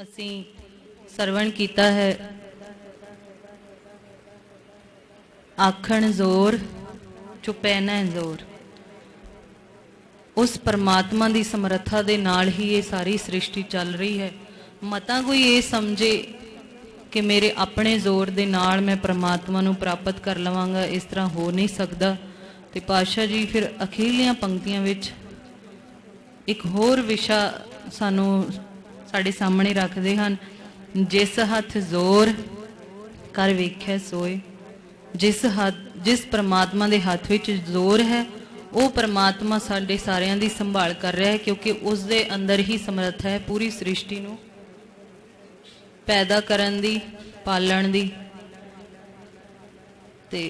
ਅਸੀਂ ਸਰਵਣ ਕੀਤਾ ਹੈ। ਆਖਣ ਜ਼ੋਰ ਚੁਪੈਨਾ ਜ਼ੋਰ। उस परमात्मा की समर्था दे नाल ही ये सारी सृष्टि चल रही है। मता कोई ये समझे कि मेरे अपने जोर दे नाल मैं परमात्मा नूं प्राप्त कर लवांगा, इस तरह हो नहीं सकता। तो पातशाह जी फिर अखीरलियां पंक्तियां विच एक होर विशा सानू साडे सामने रखते हैं। जिस हथ जोर कर वेख्या सोए। जिस परमात्मा दे हथ विच जोर है वो परमात्मा साडे सारियां दी संभाल कर रहा है, क्योंकि उस दे अंदर ही समर्थ है पूरी सृष्टि नूं पैदा करन दी, पालण दी। ते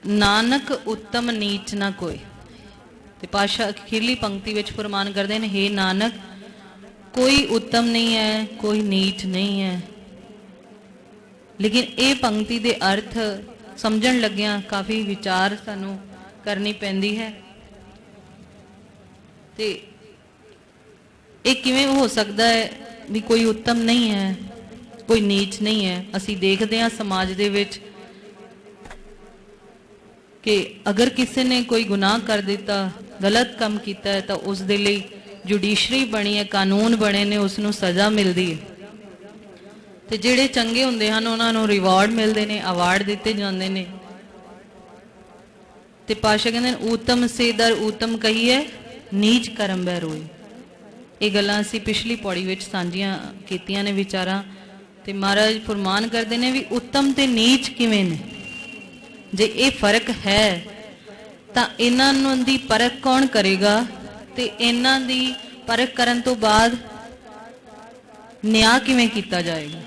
नानक उत्तम नीच ना कोई। ते पातशाह अखीरली पंक्ति विच फरमान करदे हैं, हे नानक कोई उत्तम नहीं है, कोई नीच नहीं है। लेकिन ये पंक्ति दे अर्थ समझण लग्या काफ़ी विचार सानू करनी पैंदी है। ते एक किवें हो सकता है भी कोई उत्तम नहीं है, कोई नीच नहीं है। असी देखते हैं समाज दे विच कि अगर किसी ने कोई गुनाह कर दिता, गलत काम किया है, तो उस दे लई जुडिशरी बनी है, कानून बने ने, उसनूं सज़ा मिलती है। तो जिहड़े चंगे हुंदे हन उन्हां नूं रिवार्ड मिलते हैं, अवार्ड दिते जांदे ने। ते पातशाह कहते हैं ऊतम से दर ऊतम कहिए नीच करम बै रोए। ये गल्लां असीं पिछली पौड़ी विच सांझियां कीतियां ने विचारां। ते महाराज फरमान करते हैं भी उत्तम ते नीच किवें ने। जे ये फर्क है तां इन्हां दी परख कौन करेगा, ते इन्हां दी परख करन तो बाद न्याय किवें कीता जाएगा।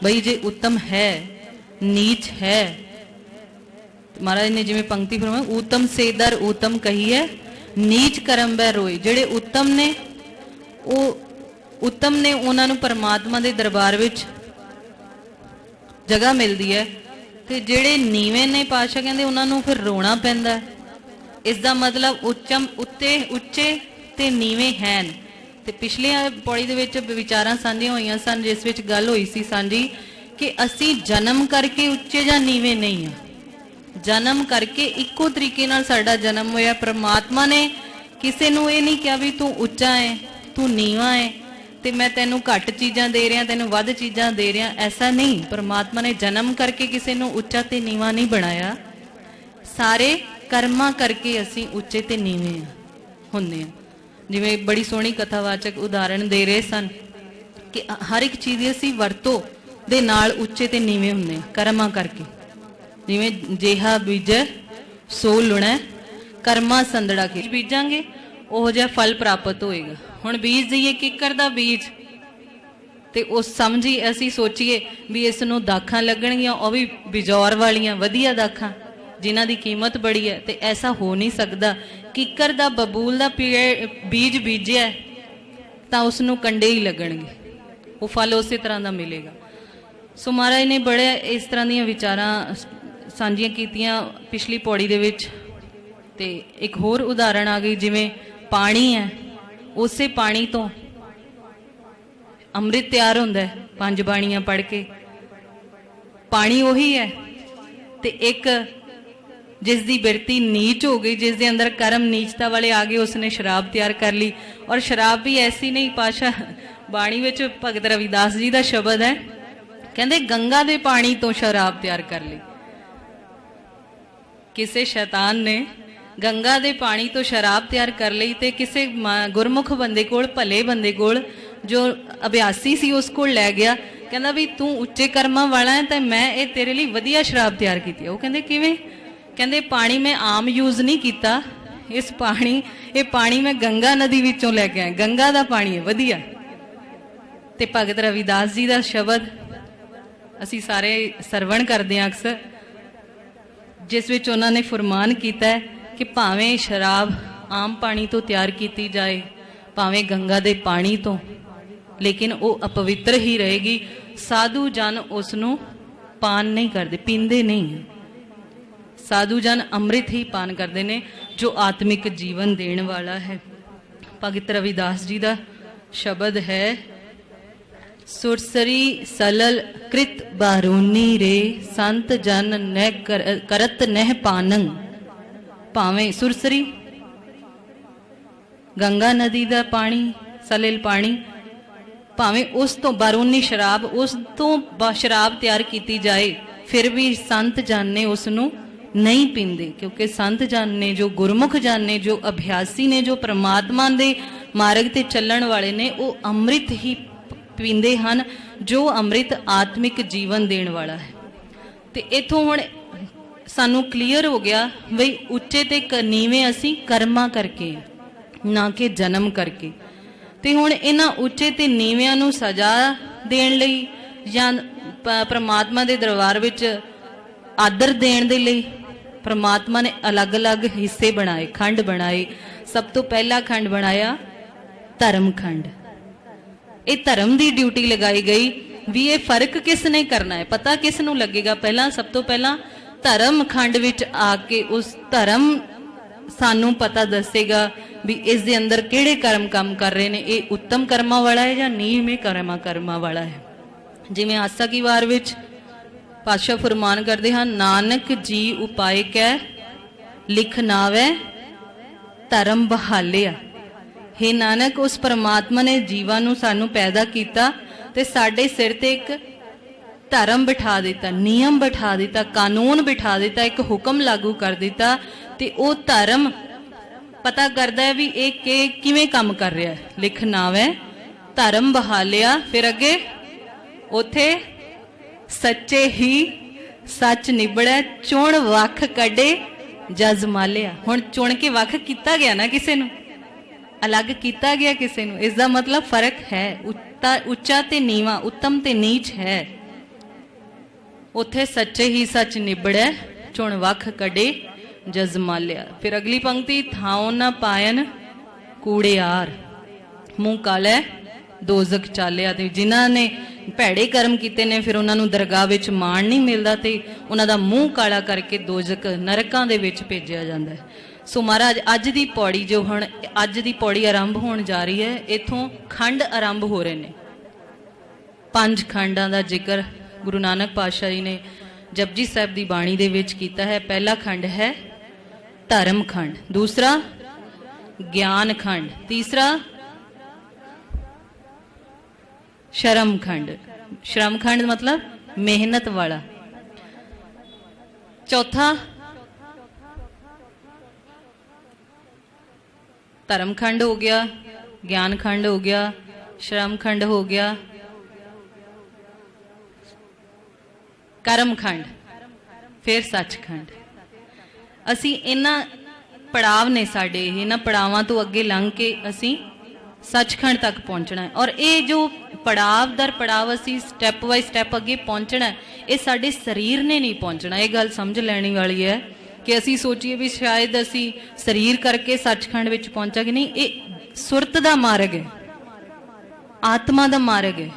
बई जे उत्तम है नीच है, महाराज ने जिवें पंक्ति फरमाई उत्तम से दर उत्तम कहिए नीच करम बै रोए। जिहड़े उत्तम ने वो उत्तम ने उन्हां नूं परमात्मा दे दरबार विच जगह मिलती है, ते जिहड़े नीवें ने पातशाह कहंदे उन्हां नूं फिर रोना पैंदा है। इस दा मतलब उच्चे ते नीवें हैं। ते पिछली पौड़ी दे विच विचारां सांझियां होईयां सन, जिस विच गल होई सी सांझी कि असीं जन्म करके उच्चे जां नीवें नहीं आ। जन्म करके इक्को तरीके नाल साडा जन्म होया। परमात्मा ने किसी नूं ये नहीं कहा भी तू उच्चा है, तू नीवा है, ते मैं तेनों घट चीज़ां दे रहा, तेनों वध चीज़ां दे रहा, ऐसा नहीं। परमात्मा ने जन्म करके किसी नूं उच्चा ते नीवा नहीं बनाया। सारे कर्मां करके असीं उच्चे ते नीवे हुंदे आ। जिवें बड़ी सोहनी कथावाचक उदाहरण दे रहे सन कि हर एक चीज़ असीं वरतो दे नाल उच्चे ते नीवे हुंदे आ कर्मां करके। जिवें जेहा बीज सो लुणै कर्मा संदड़ा के बीजांगे ओह जिहा फल प्राप्त होएगा। हुण बीज दईए किकर दा बीज, ते उस समझी असीं सोचीए भी इस नूं दाखां लगणगीआं, ओह भी बिजौर वालियां वधिया दाखां जिन्हां दी कीमत बड़ी है। ते ऐसा हो नहीं सकदा। किकर दा बबूल दा बीज बीजिआ तां उस नूं कंडे ही लगणगे, वो फल उस तरह का मिलेगा। सो महाराज ने बड़े इस तरह दीआं विचारां सांझियां कीतियां पिछली पौड़ी दे विच। ते एक होर उदाहरण आ गई, जिवें पानी है, उसे पानी तो अमृत तैयार होंदा है। 5 बाणियां पढ़ के पानी उही है। ते एक जिस दी बिरती नीच हो गई, जिस दे अंदर कर्म नीचता वाले आ गए, उसने शराब तैयार कर ली। और शराब भी ऐसी नहीं। पातशाह बाणी विच भगत रविदास जी का शब्द है, कहंदे गंगा दे पानी तो शराब तैयार कर ली। किसी शैतान ने गंगा दे पानी तो शराब तैयार कर ली। ते किसी गुरमुख बंदे कोल, भले बंदे कोल, जो अभ्यासी सी, उस कोल लै गया। कहंदा भी तू उच्चे कर्मां वाला है, तो मैं ये तेरे लिए वधिया शराब तैयार की। वो कहंदे किवें? कहंदे पानी मैं आम यूज़ नहीं किया, ये पानी मैं गंगा नदी विचों लैके आया, गंगा दा पानी है वधिया। ते भगत रविदास जी का शब्द असी सारे सरवण करते हैं अक्सर, जिस विच उन्होंने फरमान किया है कि भावें शराब आम पानी तो तैयार की जाए, भावें गंगा दे पानी तो, लेकिन वो अपवित्र ही रहेगी। साधु जन उसनूं पान नहीं करते, पींदे नहीं। साधु जन अमृत ही पान करते हैं, जो आत्मिक जीवन देने वाला है। भगत रविदास जी का शब्द है सुरसरी सलल कृत बारूनी रे संत जन नह करत नह पानंग। भावें सुरसरी गंगा नदी का पानी सलिल पानी, भावें उस तो बारूनी शराब उस तो शराब तैयार की जाए, फिर भी संत जन ने उसनों नहीं पींदे, क्योंकि संत जन ने जो गुरमुख जन ने जो अभ्यासी ने जो परमात्मा दे मार्ग ते चलण वाले ने वो अमृत ही पींदे हन, जो अमृत आत्मिक जीवन देण वाला है। ते इथों हुण सानू क्लीयर हो गया बई उच्चे ते नीवें असी कर्मा करके ना कि जन्म करके। ते हुण इन्हां उच्चे ते नीविਆਂ ਨੂੰ सजा देण लई ਜਾਂ परमात्मा दे दरबार विच आदर देण दे लई परमात्मा ने अलग अलग हिस्से बनाए, खंड बनाए। सब तो पहला खंड बनाया धर्म खंड। ये धर्म की ड्यूटी लगाई गई भी ये फर्क किसने करना है, पता किस नूं लगेगा। पहला सब तो पहला धर्म खंड विच आके उस धर्म सानू पता दसेगा भी इस दे अंदर किहड़े कर्म काम कर रहे ने, ये उत्तम कर्मा वाला है या नीवें कर्मा वाला है। जिवें आसा की वार विच पातशाह फरमान करते हैं, नानक जी उपाय कै लिख नावै धर्म बहालिया। हे नानक, उस परमात्मा ने जीवां नूं सानू पैदा किया ते साडे सिर ते एक धर्म बिठा दिता, नियम बिठा दिता, कानून बिठा दिता, एक हुक्म लागू कर दिता। ते वो धर्म पता करता है भी एक किवें काम कर रहा है। लिख नावै धर्म बहालिया, फिर अगे उथे सच्चे ही सच निबड़े, चुण वख कढे जज मालिया। हुण चुन के वख किया गया ना, किसी नूं अलग किया गया किसी नूं। इसका मतलब फर्क है, उच्चा ते नीवा, उत्तम ते नीच है। उथे सच्चे ही सच निबड़े, चुण वख कढे जज मालिया। फिर अगली पंक्ति, थाओ ना पायन कूड़ेयार, मुंह काले दोजक चालिया। ते जिन्हां ने भैड़े कर्म किते ने फिर उन्हां नूं दरगाह विच मान नहीं मिलदा ते उन्हां दा मुंह काला करके दोजक नरकां दे विच भेजिया जांदा है। सो महाराज अज दी पौड़ी जो हुण अज दी पौड़ी आरंभ होण जा रही है, इथों खंड आरंभ हो रहे ने। 5 खंडां दा जिक्र गुरु नानक पातशाह जी ने जपजी साहिब दी बाणी दे विच कीता है। पहला खंड है धर्म खंड, दूसरा ज्ञान खंड, तीसरा शर्म खंड। श्रम खंड मतलब मेहनत वाला। चौथा धर्म खंड हो गया, ज्ञान खंड हो गया, श्रम खंड हो गया, कर्म खंड, फिर सचखंड। असी इन्हां पड़ाव ने साडे, इन्हां पड़ावां तो अगे लंघ के असी सचखंड तक पहुंचना है। और ये जो पड़ाव दर पड़ाव असी स्टैप बाय स्टैप अगे पहुंचना है, ये साडे शरीर ने नहीं पहुंचना। ये गल समझ लैनी वाली है कि असी सोचिए भी शायद असी शरीर करके सचखंड विच पहुंचांगे, नहीं। ये सुरत दा मार्ग है, आत्मा दा मार्ग है।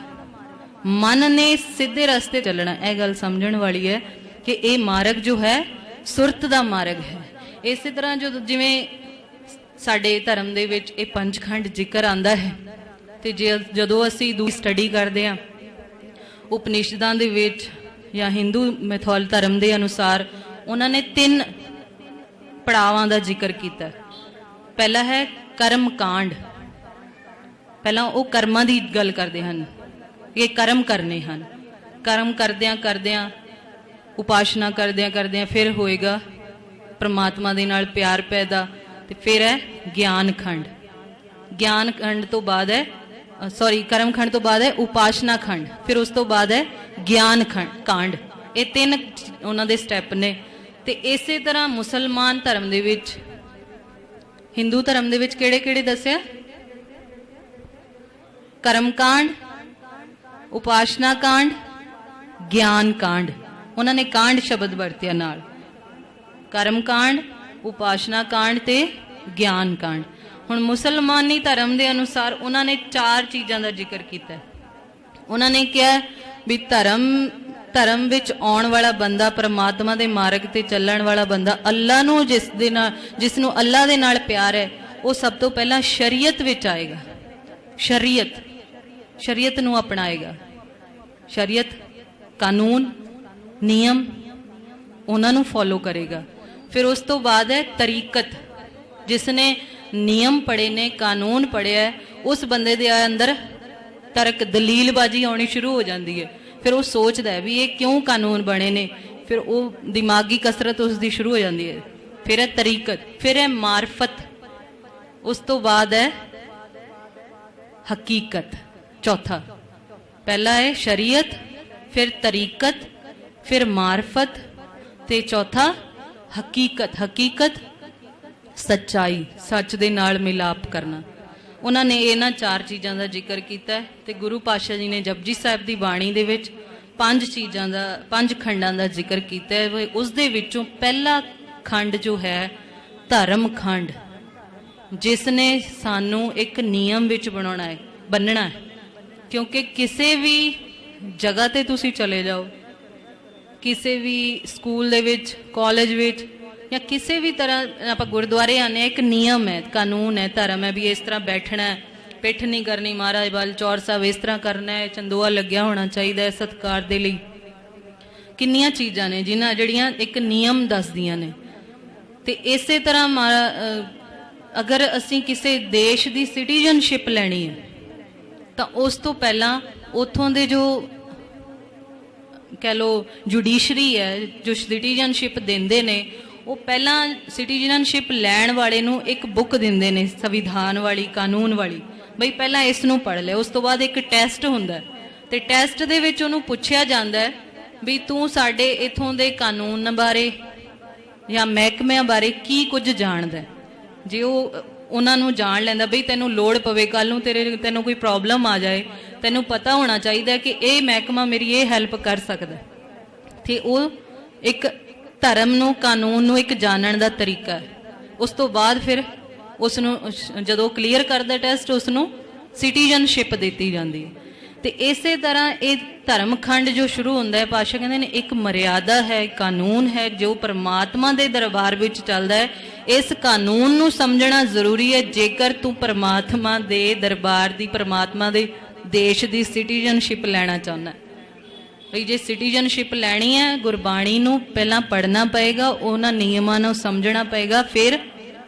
मन ने सीधे रास्ते चलना, यह गल समझण वाली है कि ये मार्ग जो है सुरत दा मार्ग है। इस तरह जो जिवें साडे धर्म दे विच ये 5 खंड जिक्र आंदा है, ते जदों असी दूसरी स्टडी करते हैं उपनिषदां दे विच या हिंदू मैथोल धर्म के अनुसार उन्होंने 3 पड़ावां दा जिक्र किया। पहला है कर्म कांड। पहला वो कर्मां दी गल करते हैं, ये कर्म करने हैं। कर्म करदियां करदियां उपासना करदियां करदियां फिर होएगा परमात्मा दे नाल प्यार पैदा, ते फिर है ज्ञान खंड। ज्ञान खंड तो बाद है सॉरी कर्म खंड तो बाद है उपासना खंड, फिर उस तो बाद है ज्ञान खंड कांड। ये 3 उन्हां दे स्टैप ने। ते इसे तरह मुसलमान धर्म दे विच हिंदू धर्म दे विच किहड़े-किहड़े दस्सिया? कर्म कांड, उपासना कांड, ज्ञान कांड। उन्होंने कांड शब्द वरतिया नाल, कर्म कांड, उपासना कांड ते ज्ञान कांड। हुण मुसलमानी धर्म के अनुसार उन्होंने 4 चीज़ों का जिक्र किया। उन्होंने कहा भी धर्म विच आउण वाला बंदा, परमात्मा के मार्ग ते चलण वाला बंदा, अल्लाह नूं जिसनों अल्लाह दे नाल प्यार है, वो सब तो पहला शरीयत विच आएगा। शरीयत नूं अपनाएगा। शरीयत कानून नियम उन्हां नूं फॉलो करेगा। फिर उस तो बाद है तरीकत। जिसने नियम पढ़े ने कानून पढ़िया है उस बंदे दे अंदर तर्क दलीलबाजी आनी शुरू हो जाती है। फिर वो सोचता है भी ये क्यों कानून बने ने, फिर वो दिमागी कसरत उसकी शुरू हो जाती है। फिर है तरीकत, फिर है मार्फत, उस तो बाद है हकीकत। चौथा पहला है शरीयत, फिर तरीकत, फिर मार्फत ते चौथा हकीकत। हकीकत सच्चाई, सच दे नाल मिलाप करना। उन्होंने इन्हां चार चीज़ों का जिक्र किया है। तो गुरु पातशाह जी ने जपजी साहिब की बाणी दे विच पंज चीज़ों का, पंज खंडां का जिक्र किया है। उस दे विचों पहला खंड जो है धर्म खंड, जिसने सानू एक नियम विच बनाना है, बनना है। क्योंकि किसी भी जगह ते तुसी चले जाओ, किसी भी स्कूल दे विच, कॉलेज विच या किसी भी तरह आप गुरुद्वारे आने, एक नियम है, कानून है, धर्म है भी इस तरह बैठना है, पिठ नहीं करनी, महाराज बल चौर साहब इस तरह करना है, चंदोआ लग्या होना चाहिए सत्कार दे लई। किन्नियां चीज़ां ने जिन्हां जड़ियां एक नियम दसदियां ने। ते इसे तरह अगर असी किसी देश की सिटीजनशिप लैनी है तो उस तो पहला उतों दे जो कह लो जुडिशरी है, जो सिटीजनशिप देंदे ने, वो पहला सिटीजनशिप लैण वाले नू एक बुक देंदे ने, संविधान वाली, कानून वाली, बई पहला इस नू पढ़ ले। उस तो बाद एक टैसट हुंदा है ते टैसट दे विच उहनूं पुछया जांदा है भी तू साडे इथों दे कानून बारे या महकमिਆਂ बारे की कुछ जाणदा है। जे वो उन्हां नूं जाण लैंदा बई तैनूं लोड़ पवे, कल नूं तैनूं कोई प्रॉब्लम आ जाए, तैनूं पता होना चाहिए कि यह महकमा मेरी ये हैल्प कर सकदा है। ते वो एक धर्म नूं, कानून नूं एक जानण दा तरीका है। उस तो बाद फिर उसनूं जदों क्लीयर करदा टैसट, उसनूं सिटीजनशिप दित्ती जांदी है। तो इस तरह ये धर्मखंड जो शुरू होंदा है, पातशाह कहंदे ने एक मर्यादा है, कानून है जो परमात्मा दे दरबार विच चलदा है। इस कानून नूं समझना जरूरी है जेकर तू परमात्मा दे दरबार दी, परमात्मा दे देश दी सिटीजनशिप लैना चाहुंदा है। भाई जे सिटीजनशिप लैनी है, गुरबाणी नूं पहला पढ़ना पएगा, उन्हां नियमां नूं समझना पएगा, फिर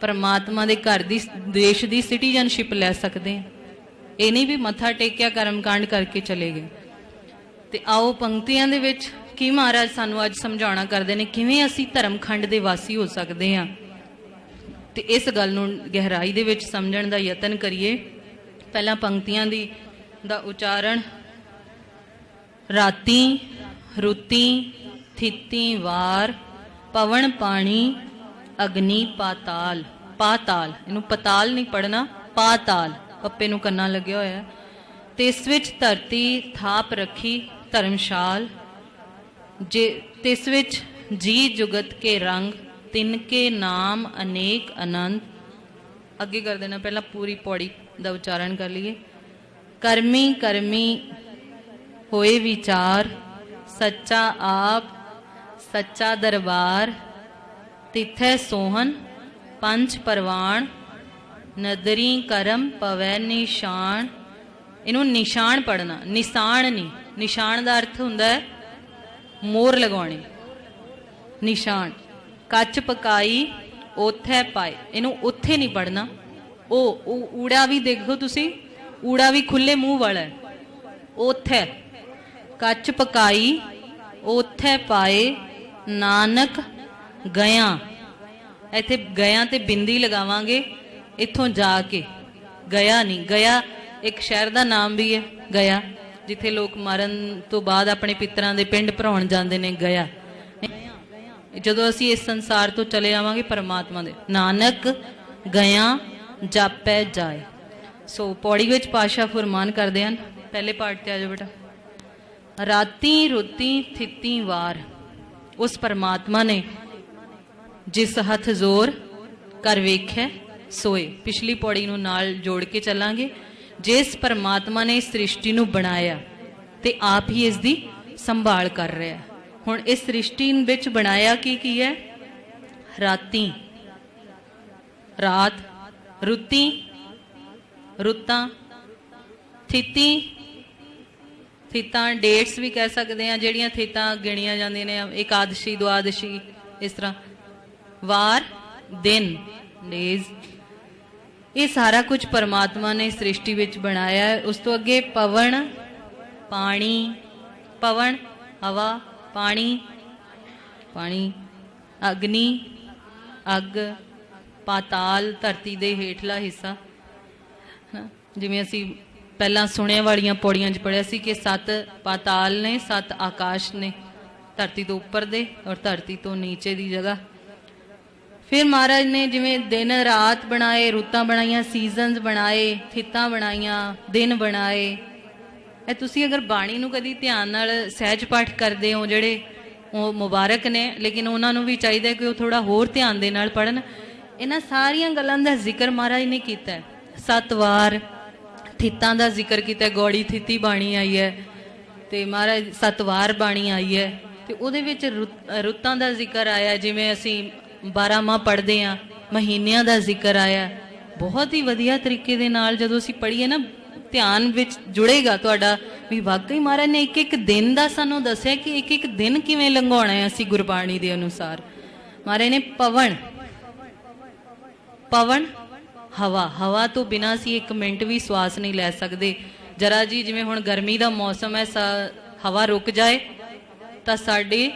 परमात्मा दे घर दी, देश दी सिटीजनशिप लै सकदे हैं। ये नहीं भी मत्था टेकिया कर्मकांड करके चले गए। तो आओ पंक्तियां दे विच की महाराज सानू अज समझाना करते हैं, किवें असीं धर्मखंड दे वासी हो सकते हैं। तो इस गल नूं गहराई दे विच समझण दा यतन करिए। पहला पंक्तियां दी दा उचारण, राती रुती थिती वार, पवन पानी अग्नि पाताल। पाताल, इनू पताल नहीं पढ़ना, पाताल पप्पे नूं कन्ना लग्या होया। तिस विच धरती थाप रखी धर्मशाल, जे तिस विच जी जुगत के रंग, तिनके नाम अनेक अनंत। अगे कर देना, पहला पूरी पौड़ी का उच्चारण कर लिए। कर्मी कर्मी होए विचार, सच्चा आप सच्चा दरबार, तिथै सोहन पंच परवान, नदरी करम पवै निशान। इनू निशान पढ़ना, निशान नहीं। निशान का अर्थ हुंदा है मोर लगाने, निशान। कच पकाई ओथे पाए, इनू उत्थे नहीं पढ़ना। ओ ऊड़ा भी देखो तुसी, ऊड़ा भी खुले मुंह वाला है। ओथे कच पकाई ओथे पाए, नानक गया। इत्थे गया ते बिंदी लगावांगे, इत्थों जाके, गया नहीं। गया एक शहर का नाम भी है, गया जिथे लोग मरन तो बाद अपने पितरां दे पिंड भराउण जांदे ने, गया। जदों असीं इस संसार तो चले आवांगे परमात्मा दे, नानक गया जापै जाए। सो पौड़ी विच पातशाह फरमान करदे हन, पहले पाठ ते आ जाओ बेटा। राती रुती थिती वार, उस परमात्मा ने जिस हथ जोर कर वेख्या सोए। पिछली पौड़ी नूं नाल जोड़ के चलांगे। जिस परमात्मा ने इस सृष्टि नूं बनाया ते आप ही इसकी संभाल कर रहा है। हुण इस सृष्टि विच बनाया की है? राती, रात, रुती, रुत्तां, थिति ਥਿੱਤਾਂ ਡੇਟਸ ਵੀ ਕਹਿ ਸਕਦੇ ਆ, ਜਿਹੜੀਆਂ ਥਿੱਤਾਂ ਗਿਣੀਆਂ ਜਾਂਦੀਆਂ ਨੇ, ਇਕਾਦਸ਼ੀ ਦੁਆਦਸ਼ੀ, ਇਸ ਤਰ੍ਹਾਂ ਵਾਰ ਦਿਨ ਡੇਜ਼, ਇਹ ਸਾਰਾ ਕੁਝ ਪਰਮਾਤਮਾ ਨੇ ਸ੍ਰਿਸ਼ਟੀ ਵਿੱਚ ਬਣਾਇਆ ਹੈ। ਉਸ ਤੋਂ ਅੱਗੇ ਪਵਨ ਪਾਣੀ, ਪਵਨ ਹਵਾ, ਪਾਣੀ ਪਾਣੀ, ਅਗਨੀ ਅੱਗ, ਪਾਤਾਲ ਧਰਤੀ ਦੇ ਹੇਠਲਾ ਹਿੱਸਾ। ਜਿਵੇਂ ਅਸੀਂ ਪਹਿਲਾਂ ਸੁਣਿਆ ਵਾਲੀਆਂ ਪੌੜੀਆਂ 'ਚ ਪੜ੍ਹਿਆ ਸੀ ਕਿ 7 ਪਾਤਾਲ ਨੇ, 7 ਆਕਾਸ਼ ਨੇ, ਧਰਤੀ ਤੋਂ ਉੱਪਰ ਦੇ ਔਰ ਧਰਤੀ ਤੋਂ ਨੀਚੇ ਦੀ ਜਗ੍ਹਾ। ਫਿਰ ਮਹਾਰਾਜ ਨੇ ਜਿਵੇਂ ਦਿਨ ਰਾਤ ਬਣਾਏ, ਰੁੱਤਾਂ ਬਣਾਈਆਂ, ਸੀਜ਼ਨਸ ਬਣਾਏ, ਥਿੱਤਾਂ ਬਣਾਈਆਂ, ਦਿਨ ਬਣਾਏ। ਇਹ ਤੁਸੀਂ ਅਗਰ ਬਾਣੀ ਨੂੰ ਕਦੀ ਧਿਆਨ ਨਾਲ ਸਹਿਜ ਪਾਠ ਕਰਦੇ ਹੋ, ਜਿਹੜੇ ਉਹ ਮੁਬਾਰਕ ਨੇ, ਲੇਕਿਨ ਉਹਨਾਂ ਨੂੰ ਵੀ ਚਾਹੀਦਾ ਕਿ ਉਹ ਥੋੜਾ ਹੋਰ ਧਿਆਨ ਦੇ ਨਾਲ ਪੜ੍ਹਨ। ਇਹਨਾਂ ਸਾਰੀਆਂ ਗੱਲਾਂ ਦਾ ਜ਼ਿਕਰ ਮਹਾਰਾਜ ਨੇ ਕੀਤਾ। 7 ਵਾਰ ਥਿੱਤਾਂ ਦਾ ਜ਼ਿਕਰ ਕੀਤਾ, ਗੌੜੀ ਥਿੱਤੀ ਬਾਣੀ ਆਈ ਹੈ ਤੇ ਮਹਾਰਾਜ 7 ਵਾਰ ਬਾਣੀ ਆਈ ਹੈ, ਤੇ ਉਹਦੇ ਵਿੱਚ ਰੁੱਤਾਂ ਦਾ ਜ਼ਿਕਰ ਆਇਆ। ਜਿਵੇਂ ਅਸੀਂ 12 ਮਾਹ ਪੜ੍ਹਦੇ ਹਾਂ, ਮਹੀਨਿਆਂ ਦਾ ਜ਼ਿਕਰ ਆਇਆ। ਬਹੁਤ ਹੀ ਵਧੀਆ ਤਰੀਕੇ ਦੇ ਨਾਲ ਜਦੋਂ ਅਸੀਂ ਪੜ੍ਹੀਏ ਨਾ, ਧਿਆਨ ਵਿੱਚ ਜੁੜੇਗਾ ਤੁਹਾਡਾ ਵੀ ਵਾਕਈ ਮਹਾਰਾਜ ਨੇ ਇੱਕ ਇੱਕ ਦਿਨ ਦਾ ਸਾਨੂੰ ਦੱਸਿਆ ਕਿ ਇੱਕ ਇੱਕ ਦਿਨ ਕਿਵੇਂ ਲੰਘਾਉਣਾ ਹੈ ਅਸੀਂ ਗੁਰਬਾਣੀ ਦੇ ਅਨੁਸਾਰ। ਮਹਾਰਾਜ ਨੇ ਪਵਨ, ਪਵਨ ਹਵਾ, ਹਵਾ ਤੋਂ ਬਿਨਾਂ ਅਸੀਂ 1 ਮਿੰਟ ਵੀ ਸਵਾਸ ਨਹੀਂ ਲੈ ਸਕਦੇ। ਜਰਾ ਜੀ ਜਿਵੇਂ ਹੁਣ ਗਰਮੀ ਦਾ ਮੌਸਮ ਹੈ, ਹਵਾ ਰੁਕ ਜਾਏ ਤਾਂ ਸਾਡੀ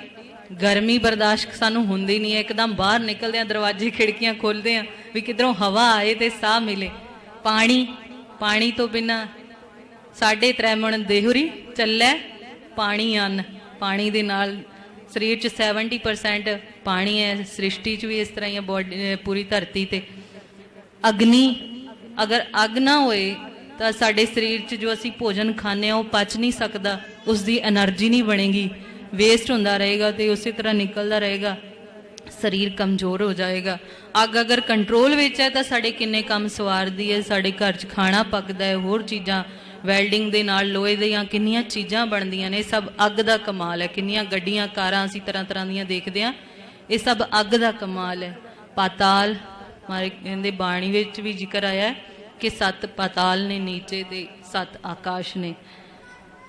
ਗਰਮੀ ਬਰਦਾਸ਼ਤ ਸਾਨੂੰ ਹੁੰਦੀ ਨਹੀਂ ਹੈ। ਇੱਕਦਮ ਬਾਹਰ ਨਿਕਲਦੇ ਆ, ਦਰਵਾਜ਼ੇ ਖਿੜਕੀਆਂ ਖੋਲਦੇ ਆ ਵੀ ਕਿਧਰੋਂ ਹਵਾ ਆਏ ਤੇ ਸਾਹ ਮਿਲੇ। ਪਾਣੀ, ਪਾਣੀ ਤੋਂ ਬਿਨਾਂ 3.5 ਮਣ ਦੇਹੁਰੀ ਚੱਲੇ ਪਾਣੀ ਅੰਨ। ਪਾਣੀ ਦੇ ਨਾਲ ਸਰੀਰ 'ਚ 70% ਪਾਣੀ ਹੈ, ਸ੍ਰਿਸ਼ਟੀ 'ਚ ਵੀ ਇਸ ਤਰ੍ਹਾਂ ਹੀ ਹੈ, ਬੋਡੀ ਪੂਰੀ ਧਰਤੀ ਤੇ। ਅਗਨੀ, ਅਗਰ ਅੱਗ ਨਾ ਹੋਏ ਤਾਂ ਸਾਡੇ ਸਰੀਰ 'ਚ ਜੋ ਅਸੀਂ ਭੋਜਨ ਖਾਂਦੇ ਹਾਂ ਉਹ ਪਚ ਨਹੀਂ ਸਕਦਾ, ਉਸ ਦੀ એનર્ਜੀ ਨਹੀਂ ਬਣੇਗੀ, ਵੇਸਟ ਹੁੰਦਾ ਰਹੇਗਾ ਤੇ ਉਸੇ ਤਰ੍ਹਾਂ ਨਿਕਲਦਾ ਰਹੇਗਾ, ਸਰੀਰ ਕਮਜ਼ੋਰ ਹੋ ਜਾਏਗਾ। ਅੱਗ ਅਗਰ ਕੰਟਰੋਲ ਵਿੱਚ ਹੈ ਤਾਂ ਸਾਡੇ ਕਿੰਨੇ ਕੰਮ ਸਵਾਰਦੀ ਹੈ, ਸਾਡੇ ਘਰ 'ਚ ਖਾਣਾ ਪੱਕਦਾ ਹੈ, ਹੋਰ ਚੀਜ਼ਾਂ ਵੈਲਡਿੰਗ ਦੇ ਨਾਲ ਲੋਹੇ ਦੀਆਂ ਕਿੰਨੀਆਂ ਚੀਜ਼ਾਂ ਬਣਦੀਆਂ ਨੇ, ਸਭ ਅੱਗ ਦਾ ਕਮਾਲ ਹੈ। ਕਿੰਨੀਆਂ ਗੱਡੀਆਂ ਕਾਰਾਂ ਅਸੀਂ ਤਰ੍ਹਾਂ ਤਰ੍ਹਾਂ ਦੀਆਂ ਦੇਖਦੇ ਹਾਂ, ਇਹ ਸਭ ਅੱਗ ਦਾ ਕਮਾਲ ਹੈ। ਪਾਤਾਲ, ਮਾਰੇ ਕਹਿੰਦੇ ਬਾਣੀ ਵਿੱਚ ਵੀ ਜ਼ਿਕਰ ਆਇਆ ਕਿ 7 ਪਾਤਾਲ ਨੇ ਨੀਚੇ ਤੇ 7 ਆਕਾਸ਼ ਨੇ।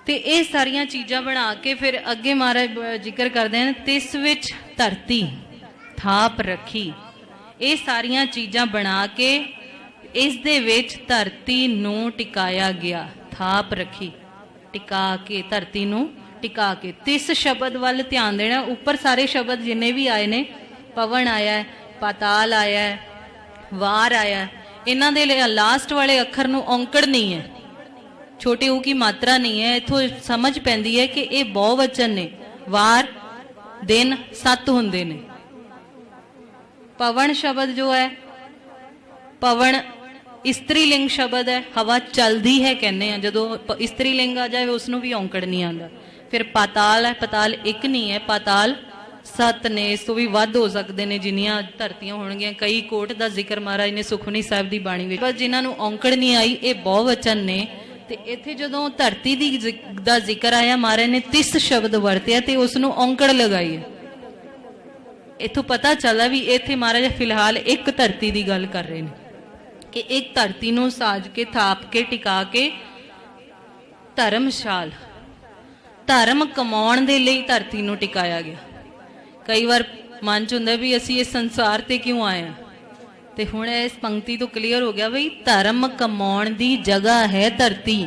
ਤੇ ਇਹ ਸਾਰੀਆਂ ਚੀਜ਼ਾਂ ਬਣਾ ਕੇ ਫਿਰ ਅੱਗੇ ਮਹਾਰਾਜ ਜ਼ਿਕਰ ਕਰਦੇ ਹਨ, ਤਿਸ ਵਿੱਚ ਧਰਤੀ ਥਾਪ ਰੱਖੀ। ਇਹ ਸਾਰੀਆਂ ਚੀਜ਼ਾਂ ਬਣਾ ਕੇ ਇਸ ਦੇ ਵਿੱਚ ਧਰਤੀ ਨੂੰ ਟਿਕਾਇਆ ਗਿਆ। ਥਾਪ ਰੱਖੀ, ਟਿਕਾ ਕੇ, ਧਰਤੀ ਨੂੰ ਟਿਕਾ ਕੇ। ਤਿਸ ਸ਼ਬਦ ਵੱਲ ਧਿਆਨ ਦੇਣਾ। ਉੱਪਰ ਸਾਰੇ ਸ਼ਬਦ ਜਿੰਨੇ ਵੀ ਆਏ ਨੇ, ਪਵਨ ਆਇਆ ਹੈ, ਪਾਤਾਲ ਆਇਆ ਹੈ, ਵਾਰ ਆਇਆ, ਇਹਨਾਂ ਦੇ ਲਾਸਟ ਵਾਲੇ ਅੱਖਰ ਨੂੰ ਔਂਕੜ ਨਹੀਂ ਹੈ, ਛੋਟੇ ਊ ਕੀ ਮਾਤਰਾ ਨਹੀਂ ਹੈ। ਇੱਥੋਂ ਸਮਝ ਪੈਂਦੀ ਹੈ ਕਿ ਇਹ ਬਹੁਵਚਨ ਨੇ। ਵਾਰ ਦਿਨ 7 ਹੁੰਦੇ ਨੇ। ਪਵਨ ਸ਼ਬਦ ਜੋ ਹੈ, ਪਵਨ ਇਸਤਰੀ ਲਿੰਗ ਸ਼ਬਦ ਹੈ, ਹਵਾ ਚਲਦੀ ਹੈ ਕਹਿੰਦੇ ਆ। ਜਦੋਂ ਇਸਤਰੀ ਲਿੰਗ ਆ ਜਾਏ ਉਸ ਨੂੰ ਵੀ ਔਂਕੜ ਨਹੀਂ ਆਉਂਦਾ। ਫਿਰ ਪਾਤਾਲ ਹੈ, ਪਾਤਾਲ 1 ਨਹੀਂ ਹੈ, ਪਾਤਾਲ 7 ਨੇ, ਇਸ ਤੋਂ ਵੀ ਵੱਧ ਹੋ ਸਕਦੇ ਨੇ ਜਿੰਨੀਆਂ ਧਰਤੀਆਂ ਹੋਣਗੀਆਂ। ਕਈ ਕੋਟ ਦਾ ਜ਼ਿਕਰ ਮਹਾਰਾਜ ਨੇ ਸੁਖਮਨੀ ਸਾਹਿਬ ਦੀ ਬਾਣੀ ਵਿੱਚ, ਪਰ ਜਿਨ੍ਹਾਂ ਨੂੰ ਔਂਕੜ ਨਹੀਂ ਆਈ ਇਹ ਬਹੁਵਚਨ ਨੇ। ਤੇ ਇੱਥੇ ਜਦੋਂ ਧਰਤੀ ਦਾ ਜ਼ਿਕਰ ਆਇਆ, ਮਹਾਰਾਜ ਨੇ ਤਿਸ ਸ਼ਬਦ ਵਰਤਿਆ ਤੇ ਉਸ ਨੂੰ ਔਂਕੜ ਲਗਾਈ ਹੈ। ਇੱਥੋਂ ਪਤਾ ਚੱਲਦਾ ਵੀ ਇੱਥੇ ਮਹਾਰਾਜ ਫਿਲਹਾਲ ਇੱਕ ਧਰਤੀ ਦੀ ਗੱਲ ਕਰ ਰਹੇ ਨੇ ਕਿ ਇੱਕ ਧਰਤੀ ਨੂੰ ਸਾਜ ਕੇ, ਥਾਪ ਕੇ, ਟਿਕਾ ਕੇ ਧਰਮਸ਼ਾਲ, ਧਰਮ ਕਮਾਉਣ ਦੇ ਲਈ ਧਰਤੀ ਨੂੰ ਟਿਕਾਇਆ ਗਿਆ। ਕਈ ਵਾਰ ਮਨ 'ਚ ਹੁੰਦਾ ਵੀ ਅਸੀਂ ਇਸ ਸੰਸਾਰ ਤੇ ਕਿਉਂ ਆਏ ਹਾਂ, ਤੇ ਹੁਣ ਇਸ ਪੰਕਤੀ ਤੋਂ ਕਲੀਅਰ ਹੋ ਗਿਆ ਵੀ ਧਰਮ ਕਮਾਉਣ ਦੀ ਜਗ੍ਹਾ ਹੈ ਧਰਤੀ।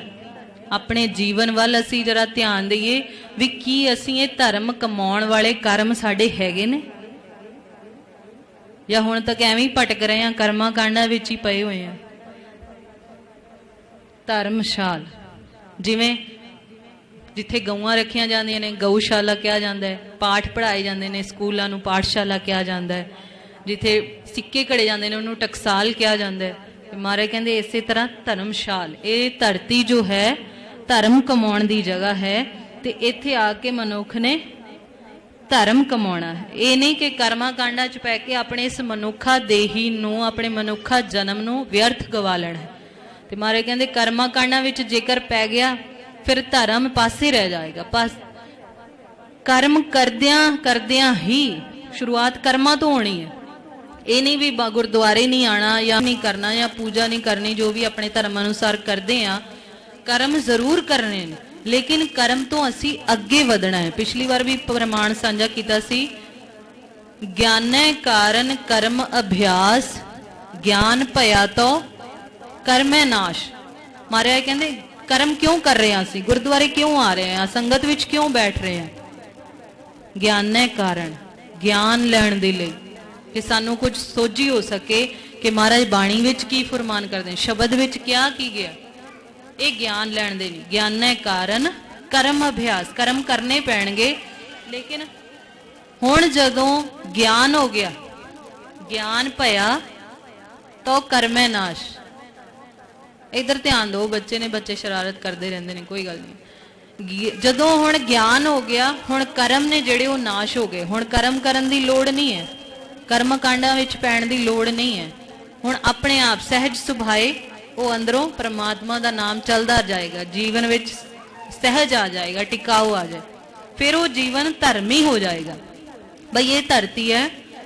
ਆਪਣੇ ਜੀਵਨ ਵੱਲ ਅਸੀਂ ਜਰਾ ਧਿਆਨ ਦਈਏ ਵੀ ਕੀ ਅਸੀਂ ਇਹ ਧਰਮ ਕਮਾਉਣ ਵਾਲੇ ਕਰਮ ਸਾਡੇ ਹੈਗੇ ਨੇ, ਜਾਂ ਹੁਣ ਤੱਕ ਐਵੇਂ ਹੀ ਭਟਕ ਰਹੇ ਹਾਂ, ਕਰਮਾਂ ਕਾਂਡਾਂ ਵਿੱਚ ਹੀ ਪਏ ਹੋਏ ਆ। ਧਰਮਸ਼ਾਲ, ਜਿਵੇਂ ਜਿੱਥੇ ਗਊਆਂ ਰੱਖੀਆਂ ਜਾਂਦੀਆਂ ਨੇ ਗਊਸ਼ਾਲਾ ਕਿਹਾ ਜਾਂਦਾ ਹੈ, ਪਾਠ ਪੜ੍ਹਾਏ ਜਾਂਦੇ ਨੇ ਸਕੂਲਾਂ ਨੂੰ ਪਾਠਸ਼ਾਲਾ ਕਿਹਾ ਜਾਂਦਾ ਹੈ, ਜਿੱਥੇ ਸਿੱਕੇ ਘੜੇ ਜਾਂਦੇ ਨੇ ਉਹਨੂੰ ਟਕਸਾਲ ਕਿਹਾ ਜਾਂਦਾ ਹੈ। ਮਹਾਰਾਜ ਕਹਿੰਦੇ ਇਸੇ ਤਰ੍ਹਾਂ ਧਰਮਸ਼ਾਲ, ਇਹ ਧਰਤੀ ਜੋ ਹੈ ਧਰਮ ਕਮਾਉਣ ਦੀ ਜਗ੍ਹਾ ਹੈ। ਤੇ ਇੱਥੇ ਆ ਕੇ ਮਨੁੱਖ ਨੇ ਧਰਮ ਕਮਾਉਣਾ ਹੈ। ਇਹ ਨਹੀਂ ਕਿ ਕਰਮਾਂ ਕਾਂਡਾਂ 'ਚ ਪੈ ਕੇ ਆਪਣੇ ਇਸ ਮਨੁੱਖਾ ਦੇਹੀ ਨੂੰ, ਆਪਣੇ ਮਨੁੱਖਾ ਜਨਮ ਨੂੰ ਵਿਅਰਥ ਗਵਾ ਲੈਣਾ। ਤੇ ਮਹਾਰਾਜ ਕਹਿੰਦੇ ਕਰਮਾਂ ਕਾਂਡਾਂ ਵਿੱਚ ਜੇਕਰ ਪੈ ਗਿਆ ਫਿਰ ਧਰਮ ਪਾਸੇ ਰਹਿ ਜਾਏਗਾ। ਕਰਮ ਕਰਦਿਆਂ ਕਰਦਿਆਂ ਹੀ, ਸ਼ੁਰੂਆਤ ਕਰਮਾਂ ਤੋਂ ਹੋਣੀ ਹੈ। ਇਹ ਨਹੀਂ ਵੀ ਗੁਰਦੁਆਰੇ ਨਹੀਂ ਆਣਾ ਜਾਂ ਨਹੀਂ ਕਰਨਾ ਜਾਂ ਪੂਜਾ ਨਹੀਂ ਕਰਨੀ, ਜੋ ਵੀ ਆਪਣੇ ਧਰਮ ਅਨੁਸਾਰ ਕਰਦੇ ਆ, ਕਰਮ ਜ਼ਰੂਰ ਕਰਨੇ ਨੇ, लेकिन कर्म तो असी अगे वधना है। पिछली बार भी प्रमाण साझा किया सी, ज्ञानै कारण कर्म अभ्यास, ज्ञान भया तो कर्मै नाश। महाराज कहते कर्म क्यों कर रहे हैं, असी गुरुद्वारे क्यों आ रहे हैं, संगत विच क्यों बैठ रहे हैं? ज्ञानै कारण, ज्ञान लैण दे लई, कि सानू कुछ सोझी हो सके कि महाराज बाणी विच की फरमान करते हैं, शब्द विच क्या की गया, ये ज्ञान लैण दे लई। ज्ञानै कारण कर्म अभ्यास, कर्म करने पैणगे। लेकिन हुण जदों ज्ञान हो गया, ज्ञान भया तो कर्मै नाश। इधर ध्यान दो, बच्चे ने, बच्चे शरारत करते रहते हैं, कोई गल नहीं। जदों हुण ज्ञान हो गया, हुण कर्म ने जिहड़े वो नाश हो गए। हुण कर्म करन दी लोड़ नहीं है, कर्म कांडां विच पैण दी लोड़ नहीं है। हुण अपने आप सहज सुभाए वो अंदरों परमात्मा दा नाम चलदा जाएगा, जीवन विच सहज आ जाएगा, टिकाऊ आ जाए, फिर वो जीवन धर्मी हो जाएगा। बई ये धरती है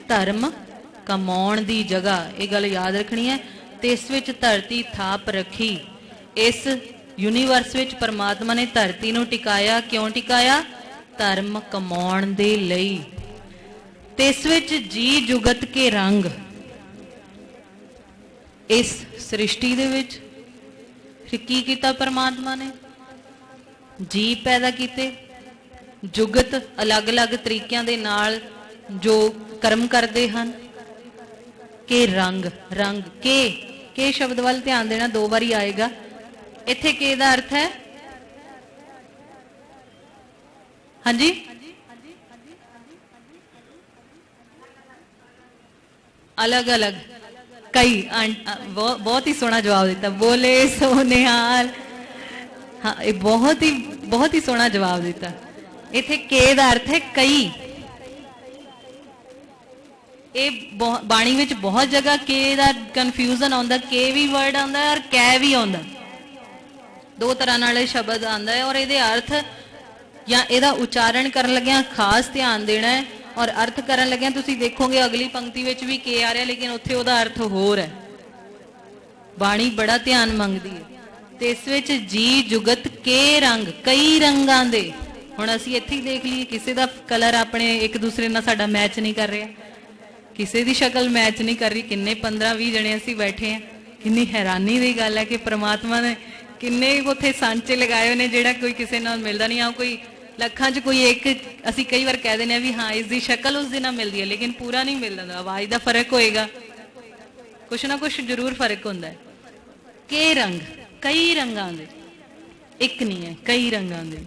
धर्म कमाउण दी जगह, ये गल याद रखनी है। ते इस विच धरती थाप रखी, इस यूनीवर्स विच परमात्मा ने धरती नूं टिकाया। क्यों टिकाया? धर्म कमाउण दे लई। ते इस विच जी जुगत के रंग, इस सृष्टि दे विच की कीता परमात्मा ने? जी पैदा कीते, जुगत अलग अलग तरीकों के नाल जो कर्म करते हैं। के रंग, रंग के शब्द वाल ध्यान देना, दो बारी आएगा। इत्थे के दा अर्थ है, हाँ जी, अलग अलग, कई। बहुत ही सोहना जवाब दिता, बोले सोनिहाल। हाँ, ये बहुत ही सोहना जवाब दिता। इत्थे के दा अर्थ है कई। ये बाणी विच बहुत जगह के दा कन्फ्यूजन आउंदा, के भी वर्ड आउंदा और कै भी आउंदा, दो तरह नाल शब्द आंदा है। और इहदे अर्थ या इहदा उच्चारण करन लग्या खास ध्यान देना है, और अर्थ करन लग्या तुसीं देखोगे अगली पंक्ति विच भी के आ रहा, लेकिन उत्थे उहदा अर्थ होर है। बाणी बड़ा ध्यान मंगदी है। ते इस विच जी जुगत के रंग, कई रंगां दे। हुण असीं इत्थे ही देख लईए, किसी दा कलर अपने एक दूसरे नाल साडा मैच नहीं कर रहा, किसी की शक्ल मैच नहीं कर रही। किन्ने 15-20 जने असीं बैठे हैं। किन्नी हैरानी की गल है कि परमात्मा ने किन्ने उत्थे सांचे लगाए ने, जिहड़ा कोई किसी नाल मिलदा नहीं। हाँ, कोई लखां च कोई एक, असीं कई बार कह देने भी हाँ इसकी शक्ल उस दिन मिलती है, लेकिन पूरा नहीं मिलता। आवाज़ का फर्क होएगा, कुछ ना कुछ जरूर फर्क होंदा है। के रंग, कई रंगां दे, एक नहीं है, कई रंगां दे।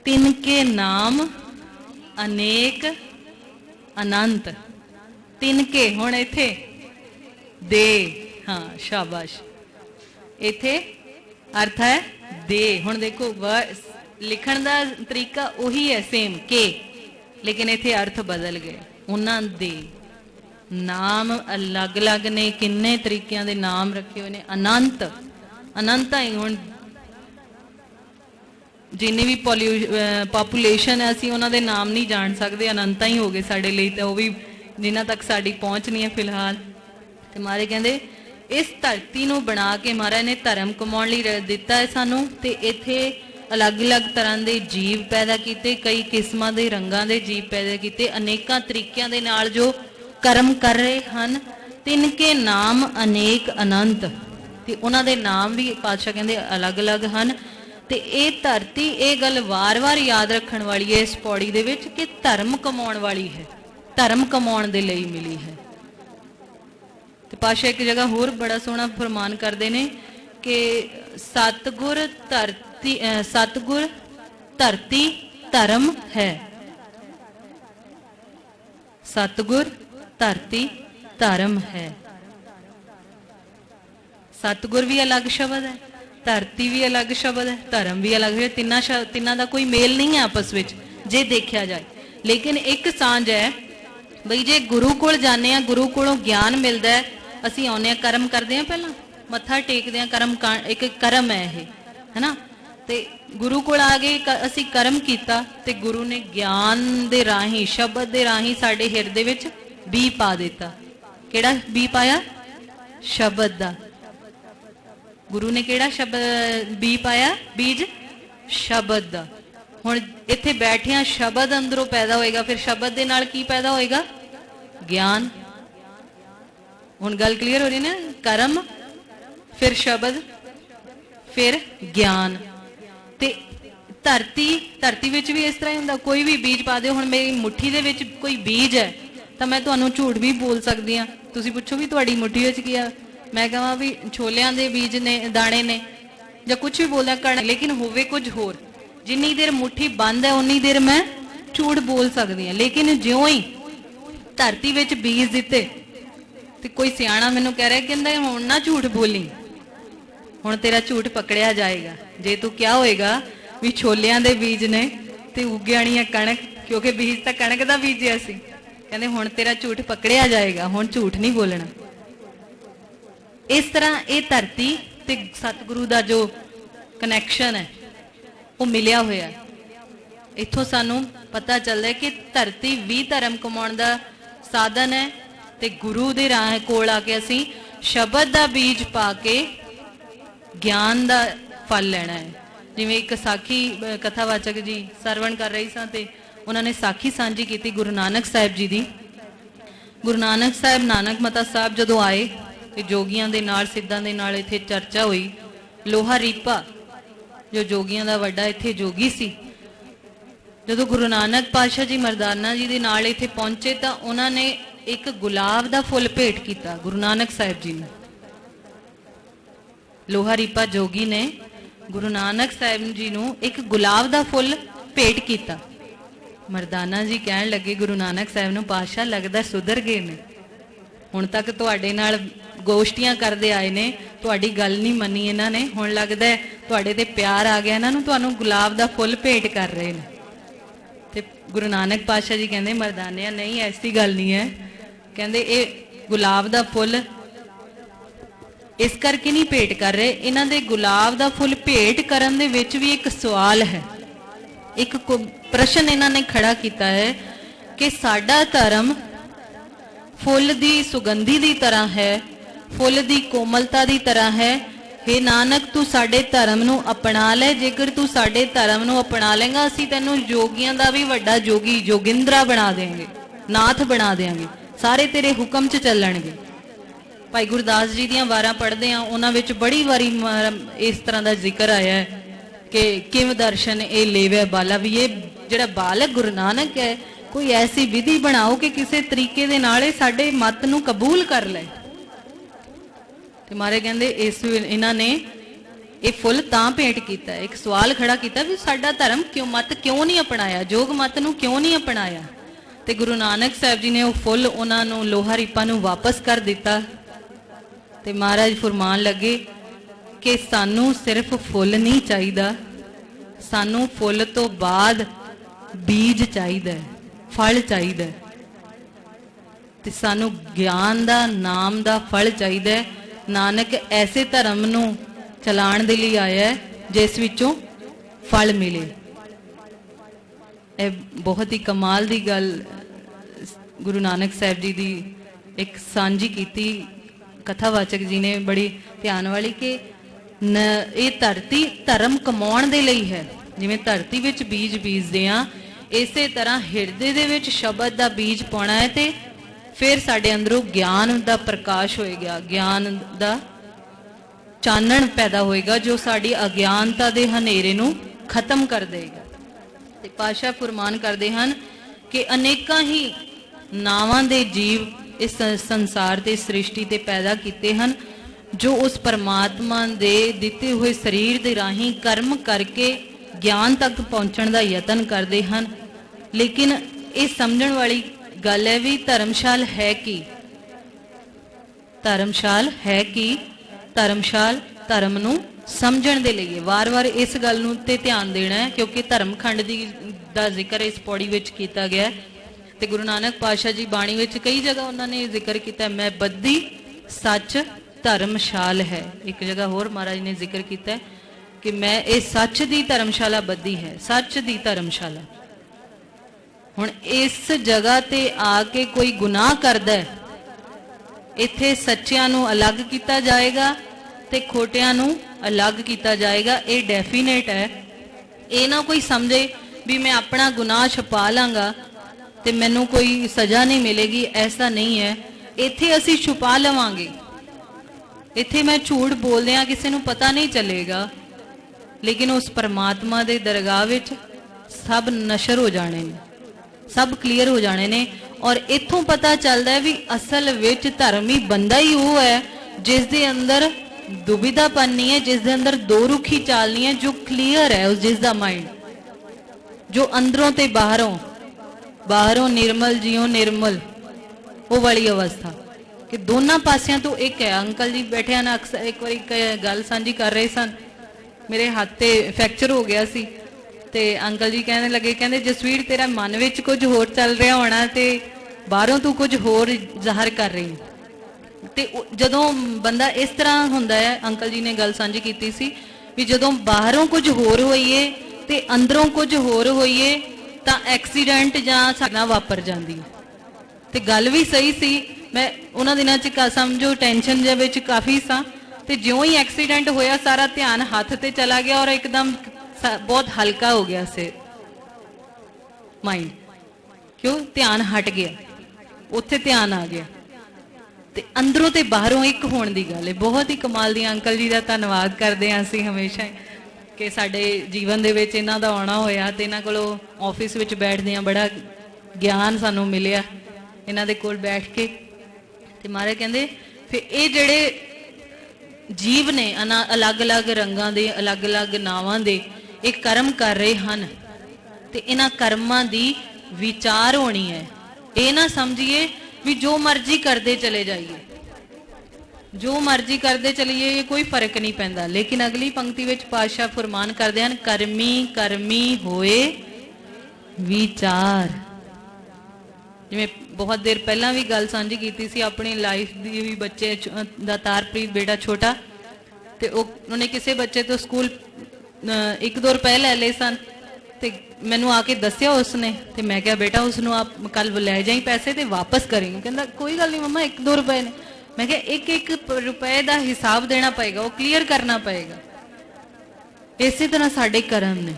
तिनके नाम अनेक अनंत। तिनके, हुण इत्थे दे, हाँ शाबाश, इत्थे अर्थ है दे। हुण देखो लिखण दा तरीका उही है सेम के, लेकिन इत्थे अर्थ बदल गए। उन्हां दे नाम अलग अलग ने, किन्ने तरीकों के नाम रखे हुए ने। अनंत, अनंत ही। हुण जिन्नी भी पॉपूलेशन है, असीं उन्हां दे नाम नहीं जान सकते, अनंत ही हो गए साडे लई, ते ओह भी जिन्हां तक साडी पहुंच नहीं है फिलहाल। ते महाराज कहंदे इस धरती नूं बना के महाराज ने धर्म कमाउण लई दिता है सानू। ते इत्थे अलग अलग तरह के जीव पैदा किए, कई किस्मां दे रंगां दे जीव पैदा किए, अनेकां तरीकों के नाल जो कर्म कर रहे हैं। तिनके नाम अनेक अनंत, ते उन्हां दे नाम भी पातशाह कहंदे अलग अलग हैं। ते ये धरती, ये गल वार वार याद रखण वाली है इस पौड़ी दे विच कि धर्म कमाउण वाली है, धर्म कमाउण दे लई मिली है। ते पातशाह एक जगह होर बड़ा सोहना फरमान करते हैं कि सतगुर धरती, सतगुर धरती धर्म है। सतगुर धरती धर्म है। सतगुर भी अलग शब्द है, धरती भी अलग शब्द है, धर्म भी अलग है। तिना का कोई मेल नहीं है आपस में जे देखा जाए, लेकिन एक सांझ है बई जे गुरु कोल जाने आ, गुरु कोलों ज्ञान मिलता है, असीं आउने कर्म करते हैं, पहला मत्था टेकते हैं, कर्म एक कर्म है ये, है ना। ते गुरु कोल आ गए, असीं कर्म किया, ते गुरु ने ज्ञान दे राही, शब्द दे राही साडे हिरदे विच बी पा दिता। केड़ा बी पाया? शब्द दा। गुरु ने केड़ा शब्द बी पाया? बीज शब्द दा। हुण इत्थे बैठिया शब्द अंदरों पैदा होएगा, फिर शब्द दे नाल की पैदा होएगा? ज्ञान। हुण गल क्लीयर हो रही ना? कर्म फिर शब्द फिर ज्ञान। ते धरती विच भी इस तरह ही हुंदा, कोई भी बीज पा दो। हुण मेरी मुट्ठी दे विच कोई बीज है तो मैं तुहानूं झूठ भी बोल सकदी हां। तुसीं पुछो भी तुहाडी मुट्ठी विच की आ, मैं कहां भी छोलियां दे बीज ने, दाणे ने, जां कुछ भी बोलदा कण, लेकिन होवे कुछ होर। जिन्नी देर मुट्ठी बंद है उन्नी देर मैं झूठ बोल सकदी हां। लेकिन ज्यों ही धरती विच बीज दिते ते कोई सियाणा मैनूं कह रहा कहंदा हुण ना झूठ बोली, हुण तेरा झूठ पकड़िया जाएगा। जे तू क्या होएगा भी छोलियां दे बीज ने ते उग्याणी है कणक, क्योंकि बीज तां कणक दा बीजिया सी। कहंदे हुण तेरा झूठ पकड़िया जाएगा, हुण झूठ नहीं बोलना। इस तरह ये धरती ते सतगुरु दा जो कनैक्शन है वो मिलिया होया। इत्थों सानू पता चलदा है कि धरती भी धर्म कमाउण दा साधन है, ते गुरु दे राह कोल आके असीं शब्द दा बीज पा के ज्ञान दा फल लेना है। जिवें एक साखी कथावाचक जी सरवण कर रही सां ते उन्होंने साखी सांझी की गुरु नानक साहिब जी दी। गुरु नानक साहिब नानक मता साहब जदों आए ते जोगियां दे नाल सिद्धां दे नाल इत्थे चर्चा हुई। लोहा रीपा जो जोगियां दा वड्डा इत्थे जोगी सी, जदों गुरु नानक पातशाह जी मरदाना जी दे नाल इत्थे पहुंचे तां उन्होंने एक गुलाब दा फुल भेंट किया गुरु नानक साहिब जी ने। लोहा रीपा जोगी ने गुरु नानक साहिब जी नूं एक गुलाब दा फुल भेंट किया। मरदाना जी कहन लगे गुरु नानक साहिब नूं, पातशाह लगदा सुधर गए ने, हुण तक तुहाडे नाल गोष्टियां करदे आए ने, तुहाडी गल नहीं मनी इन्हां ने, हुण लगदा तुहाडे ते प्यार आ गया इन्हां नूं, तुहानूं गुलाब दा फुल भेंट कर रहे ने। ते गुरु नानक पातशाह जी कहंदे मरदानिया नहीं ऐसी गल नहीं है, कहंदे ये गुलाब दा फुल इस करके नहीं भेंट कर रहे, इन्हां दे गुलाब दा फुल भेंट करन दे विच भी एक सवाल है, एक प्रश्न इन्हां ने खड़ा किया है कि साडा धर्म फुल दी सुगंधी दी तरह है, फुल दी कोमलता दी तरह है। हे नानक तू साडे धर्म नूं अपना ले, जेकर तू साडे धर्म नूं अपना लेगा असीं तैनूं जोगियां दा भी वड्डा जोगी जोगिंद्रा बना देंगे, नाथ बना देंगे, सारे तेरे हुक्म च चलणगे। भाई गुरदास जी दियां वारां पढ़दे आ, उन्हां विच बड़ी वारी इस तरह का जिक्र आया है कि किव दर्शन ए लेवे बाला, भी ये जिहड़ा बालक गुरु नानक है कोई ऐसी विधि बनाओ कि किसी तरीके दे नाल साडे मत नूं कबूल कर ले। ते मारे कहंदे इस इन्हां ने ये फुल तां भेंट कीता, एक सवाल खड़ा किया भी साडा धर्म क्यों मत क्यों नहीं अपनाया, जोग मत नूं क्यों नहीं अपनाया। ते गुरु नानक साहिब जी ने वो फुल उन्हां नूं लोहा रीपा नूं वापस कर दिता। ते महाराज फरमान लगे कि सानू सिर्फ फुल नहीं चाहिदा, सानू फुल तो बाद बीज चाहिदा, फल चाहिदा, ते सानू ज्ञान दा नाम दा फल चाहिदा। नानक ऐसे धर्म नू चलाण दे लई आया है जिस विचों फल मिले। ए बहुत ही कमाल दी गल गुरु नानक साहिब जी दी एक सांझी कीती कथावाचक जी ने, बड़ी ध्यान वाली कि ये धरती धर्म कमाउण दे लई है। जिवें धरती विच बीज बीजदे आ, इसे तरह हिरदे दे विच शब्द दा बीज पाउणा है ते फिर साडे अंदरों ज्ञान दा प्रकाश होएगा, ज्ञान दा चानण पैदा होएगा जो साडी अज्ञानता दे हनेरे नूं खत्म कर देगा। ते पातशाह फरमान करदे हन कि अनेकां ही नावां दे जीव इस संसार ते सृष्टि ते पैदा कीते हन, जो उस परमात्मा दे दिते हुए शरीर दे राही कर्म करके ज्ञान तक पहुंचण दा यतन करते हैं। लेकिन ये समझण वाली गल है भी धर्मशाल है कि धर्मशाल है कि धर्मशाल धर्म नूं समझण दे लई वार वार इस गल नूं ते ध्यान देना है, क्योंकि धर्मखंड दा जिक्र इस पौड़ी विच कीता गया है। ते गुरु नानक पातशाह जी बाणी विच कई जगह उन्होंने जिक्र किया, मैं बद्धी सच धर्मशाल है। एक जगह होर महाराज ने जिक्र किया है कि मैं ये सच दी धर्मशाला बद्धी है, सच दी धर्मशाला। हुण इस जगह ते आके कोई गुनाह करदा है, इत्थे सच्चियां नूं अलग किया जाएगा ते खोटियां नूं अलग किया जाएगा। ये डेफिनेट है ਇਹ ਨਾ ਕੋਈ ਸਮਝੇ ਵੀ मैं अपना गुनाह छुपा लांगा ते मैनू कोई सज़ा नहीं मिलेगी, ऐसा नहीं है। इत्थे असी छुपा लवांगे, इत्थे मैं झूठ बोल दिया किसी नू पता नहीं चलेगा, लेकिन उस परमात्मा दे दरगाह विच सब नशर हो जाने ने, सब क्लीयर हो जाने ने। और इत्थों पता चलता है भी असल विच धर्मी बंदा ही वो है जिस दे अंदर दुविधापन नहीं है, जिस दे अंदर दो रुखी चाल नहीं है, जो क्लीयर है, उस जिस दा माइंड जो अंदरों ते बाहरों, बाहरों निर्मल जियो निर्मल, वो वाली अवस्था कि दोनों पासियां तो एक है। अंकल जी बैठे ना, अक्सर एक बार गल सांझी कर रहे सन, मेरे हाथ ते फ्रैक्चर हो गया सी ते अंकल जी कहने लगे, कहते जसवीर तेरा मन विच कुछ होर चल रहा होना ते बाहरों तू कुछ होर ज़ाहिर कर रही। ते जदों बंदा इस तरह हुंदा है, अंकल जी ने गल सांझी कीती सी भी जदों बाहरों कुछ होर होईए ते अंदरों कुछ होर होईए तां एक्सीडेंट जां घटना वापर जांदी है। ते गल भी सही सी, मैं उन्हां दिनां च समझो टेंशन जे विच काफ़ी सा, ते ज्यों ही एक्सीडेंट होया सारा ध्यान हाथ ते चला गया और एकदम बहुत हल्का हो गया से माइंड, क्यों ध्यान हट गया, उत्थे ध्यान आ गया। ते अंदरों ते बाहरों एक होने की गल है। बहुत ही कमाल दी अंकल जी का धन्नवाद करते हैं असीं हमेशा कि साडे जीवन दे विच इन्हां दा आउणा होया ते इन्हां कोलों ऑफिस विच बैठदे आ बड़ा ज्ञान सानूं मिलिया इन्हां दे कोल बैठ के। ते महाराज कहंदे फिर ये जिहड़े जीव ने अलग अलग रंगां दे, अलग अलग नावां दे एक कर्म कर रहे हैं ते इन्हां कर्मां दी विचार होनी है। ये ना समझिए भी जो मर्जी करते चले जाइए, जो मर्जी करते चलिए, ये कोई फर्क नहीं पैंदा। लेकिन अगली पंक्ति विच पातशाह फरमान करते हैं, कर्मी कर्मी होए विचार। जिवें बहुत देर पहला भी गल सांझी कीती सी अपनी लाइफ दी भी, बच्चे दा तारप्रीत बेटा छोटा ते उन्होंने किसी बच्चे तो स्कूल 1-2 रुपए ले ले सन ते मैनू आके दस्या उसने, ते मैं क्या बेटा उसनों आप कल ले जाई पैसे ते वापस करेंगे। कहता कोई गल नहीं मम्मा 1-2 रुपए ने। मैं क्या 1-1 रुपए का हिसाब देना पएगा, वो क्लीयर करना पएगा। इसी तरह साडे कर्म ने,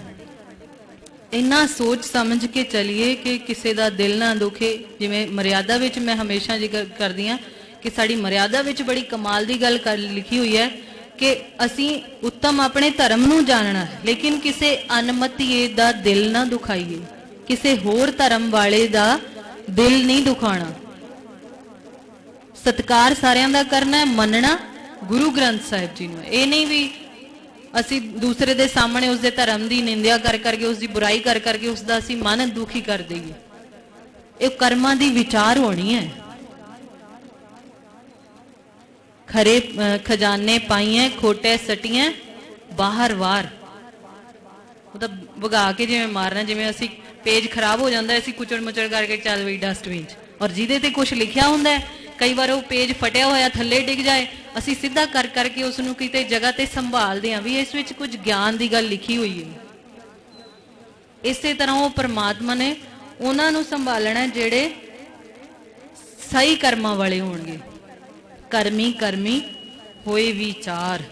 इन्ना सोच समझ के चलिए कि किसी का दिल ना दुखे। जिवें मर्यादा विच मैं हमेशा जिक्र करदी हां कि साड़ी मर्यादा विच बड़ी कमाल दी गल लिखी हुई है कि असी उत्तम अपने धर्म नूं जानना, लेकिन किसी अनमतीए दा दिल ना दुखाइए, किसी होर धर्म वाले दा दिल नहीं दुखाना। सत्कार सारियां दा करना है, मनना गुरु ग्रंथ साहिब जी नूं। ये नहीं भी असी दूसरे दे सामने उसके धर्म की निंदा कर करके, उसकी बुराई कर करके उसका असी मन दुखी कर देंगे। ये कर्मां दी विचार होनी है। खरे खजाने पाइए खोटे सटिए बाहर वार, मतलब भगा के जिवें मारना, जिवें असी पेज खराब हो जाता है असी कुचड़ मुचड़ करके चल बई डस्टबिन च, और जिहदे ते कुछ लिखिया हुंदा है कई बार वो पेज फटिया होया थल्ले डिग जाए, असी सीधा कर करके उसनूं किते जगह ते संभालदे हां भी इस विच कुछ ज्ञान की गल लिखी हुई है। इस तरह वो परमात्मा ने उन्हां नूं संभालना जिहड़े सही कर्मां वाले होणगे। कर्मी कर्मी होए विचार,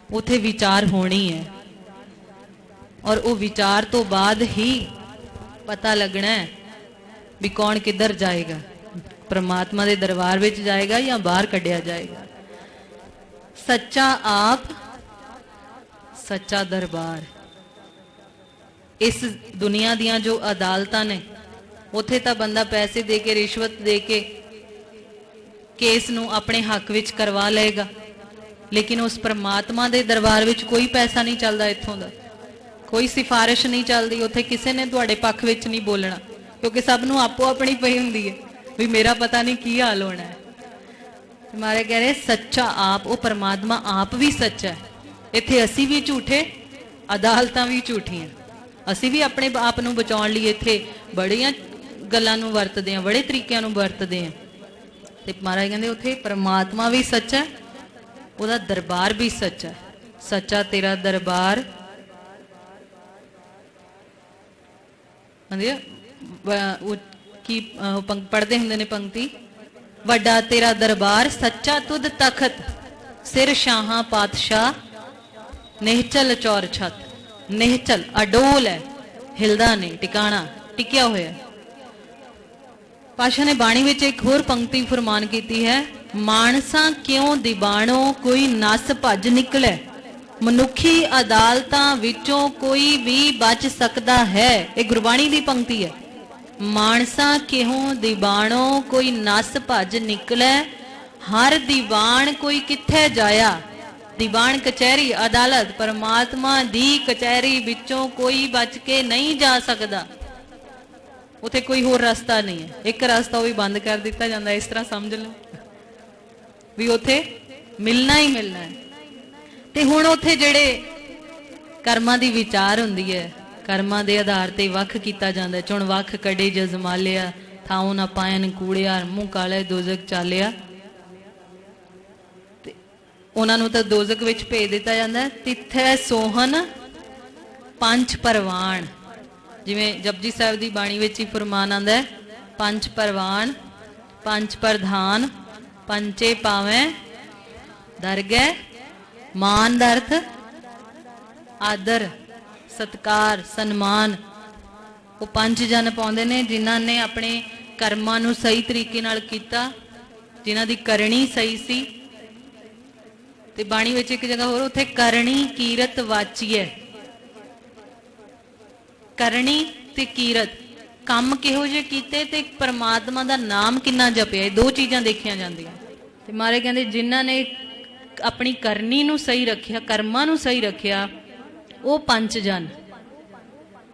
उथे विचार होनी है, और वो विचार तो बाद ही पता लगना है भी कौन किधर जाएगा, परमात्मा दे दरबार विच जाएगा या बाहर कढ़िया जाएगा। सच्चा आप सच्चा दरबार। इस दुनिया दियां जो अदालतां ने उथे तां बंदा पैसे दे के, रिश्वत दे के केस नूं अपने हक विच करवा लेगा, लेकिन उस परमात्मा दे दरबार विच कोई पैसा नहीं चलदा, इत्थों दा कोई सिफारिश नहीं चलती। उत्थे किसी ने तुहाडे पक्ष विच नहीं बोलना, क्योंकि सब नूं आपो अपनी पई हुंदी है भी मेरा पता नहीं की हाल होना है। हमारे कह रहे सच्चा आप, वो परमात्मा आप भी सच्चा है। इत्थे असी भी झूठे, अदालतां भी झूठियां। असी भी अपने आप नूं बचाउण लई इत्थे बड़ियां गल्लां नूं वरतदे हां, बड़े तरीकिਆਂ नूं वरतदे हां। ते महाराज कहंदे उत्थे परमात्मा भी सच्चा है, ਉਹਦਾ दरबार भी सच्चा है। सच्चा तेरा दरबार की पढ़ते होंगे ने पंक्ति, वड्डा तेरा दरबार सच्चा तुद तखत, सिर शाहां पातशाह निहचल चौर छत। निहचल अडोल है, हिलदा नहीं, टिकाणा टिकिया होया। पातशाह ने बाणी विच एक होर पंक्ति फरमान की है, मानसा क्यों दीवाणो कोई नस भज निकले, मनुखी अदालतां विचों कोई भी बच सकता है। ये गुरबाणी की पंक्ति है। मानसा क्यों दीवाणो कोई नस भज निकले, हर दीवान कोई किथे जाया। दीवान कचहरी अदालत परमात्मा दी कचहरी विचों कोई बच के नहीं जा सकता। उथे कोई होर रास्ता नहीं है, एक रास्ता भी बंद कर दिता जाता है। इस तरह समझ लो भी उथे मिलना ही मिलना है। ते हुण उथे जिहड़े कर्मां दी विचार हुंदी है, कर्मां दे आधार ते वख कीता जांदा है। चुण वख कड़े जजमालिया, थाऊ ना पायन कूड़िया, मूँह काले दोजक चालिया। उन्हां नूं तां दोजक विच भेज दिता जांदा है। तिथे सोहन पंच परवान, जिवें जपजी साहिब दी बाणी विच ही फरमान आंदा है, पंच परवान पंच प्रधान पंचे पावें दरगह, मान दा अर्थ आदर सत्कार सन्मान। वो पंच जन पाउंदे ने जिन्हां ने अपने कर्मां नूं सही तरीके नाल कीता, जिन्हां दी करनी सही सी। ते बाणी विच एक जगह होर उत्थे करनी कीरत वाची है। करनी ते कीरत, काम किहो जे कीते ते परमात्मा दा नाम किन्ना जपिया, दो चीज़ां देखियां जांदियां। ते मारे कहंदे जिन्हां ने अपनी करनी नूं सही रखिया, कर्मां नूं सही रखिया, वो पंच जन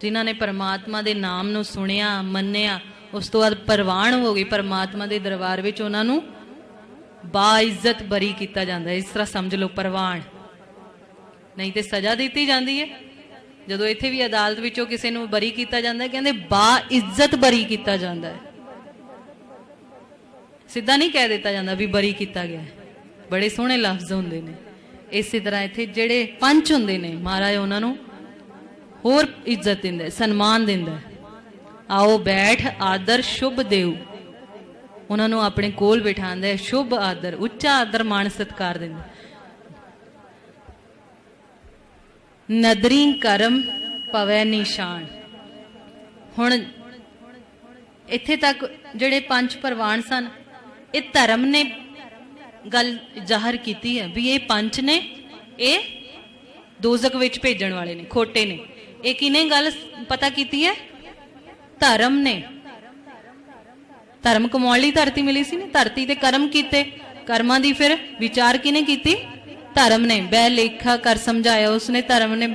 जिन्हां ने परमात्मा दे नाम नूं सुनिया मन्निया, उस तो बाद परवान हो गई परमात्मा दे दरबार विच, उन्हां नूं बाइज्जत बरी किया जाता है। इस तरह समझ लो परवान, नहीं तो सजा दी जाती है। जो इत्थे भी अदालत विचों किसी नूं बरी किया जाता है, कहते बाइज्जत बरी किया जाता है। सीधा नहीं कह दिता जाता भी बरी किया गया। बड़े सोहने लफ्ज होंदे ने। इस तरह इत्थे जिहड़े पंच होंदे ने, महाराज उन्हां नूं होर इज्जत दिंदा, सन्मान दिंदा। आओ बैठ आदर शुभ देव, उन्होंने अपने कोल बिठांदा है, शुभ आदर उच्चा आदर मान सत्कार दिंदा। नदरी करम पवै निशान। हुण इत्थे तक जिहड़े पंच परवान सन, ये धर्म ने गल जाहिर की है भी ये पंच ने, ये दोजक विच भेजण वाले ने, खोटे ने। ये किने गल पता की है? धर्म ने। धर्म कमाउण लई धरती मिली सी ने, धरती ते कर्म कीते, कर्मां दी फिर विचार किने कीती? धर्म ने। बै लेखा कर समझाया उसने, धर्म ने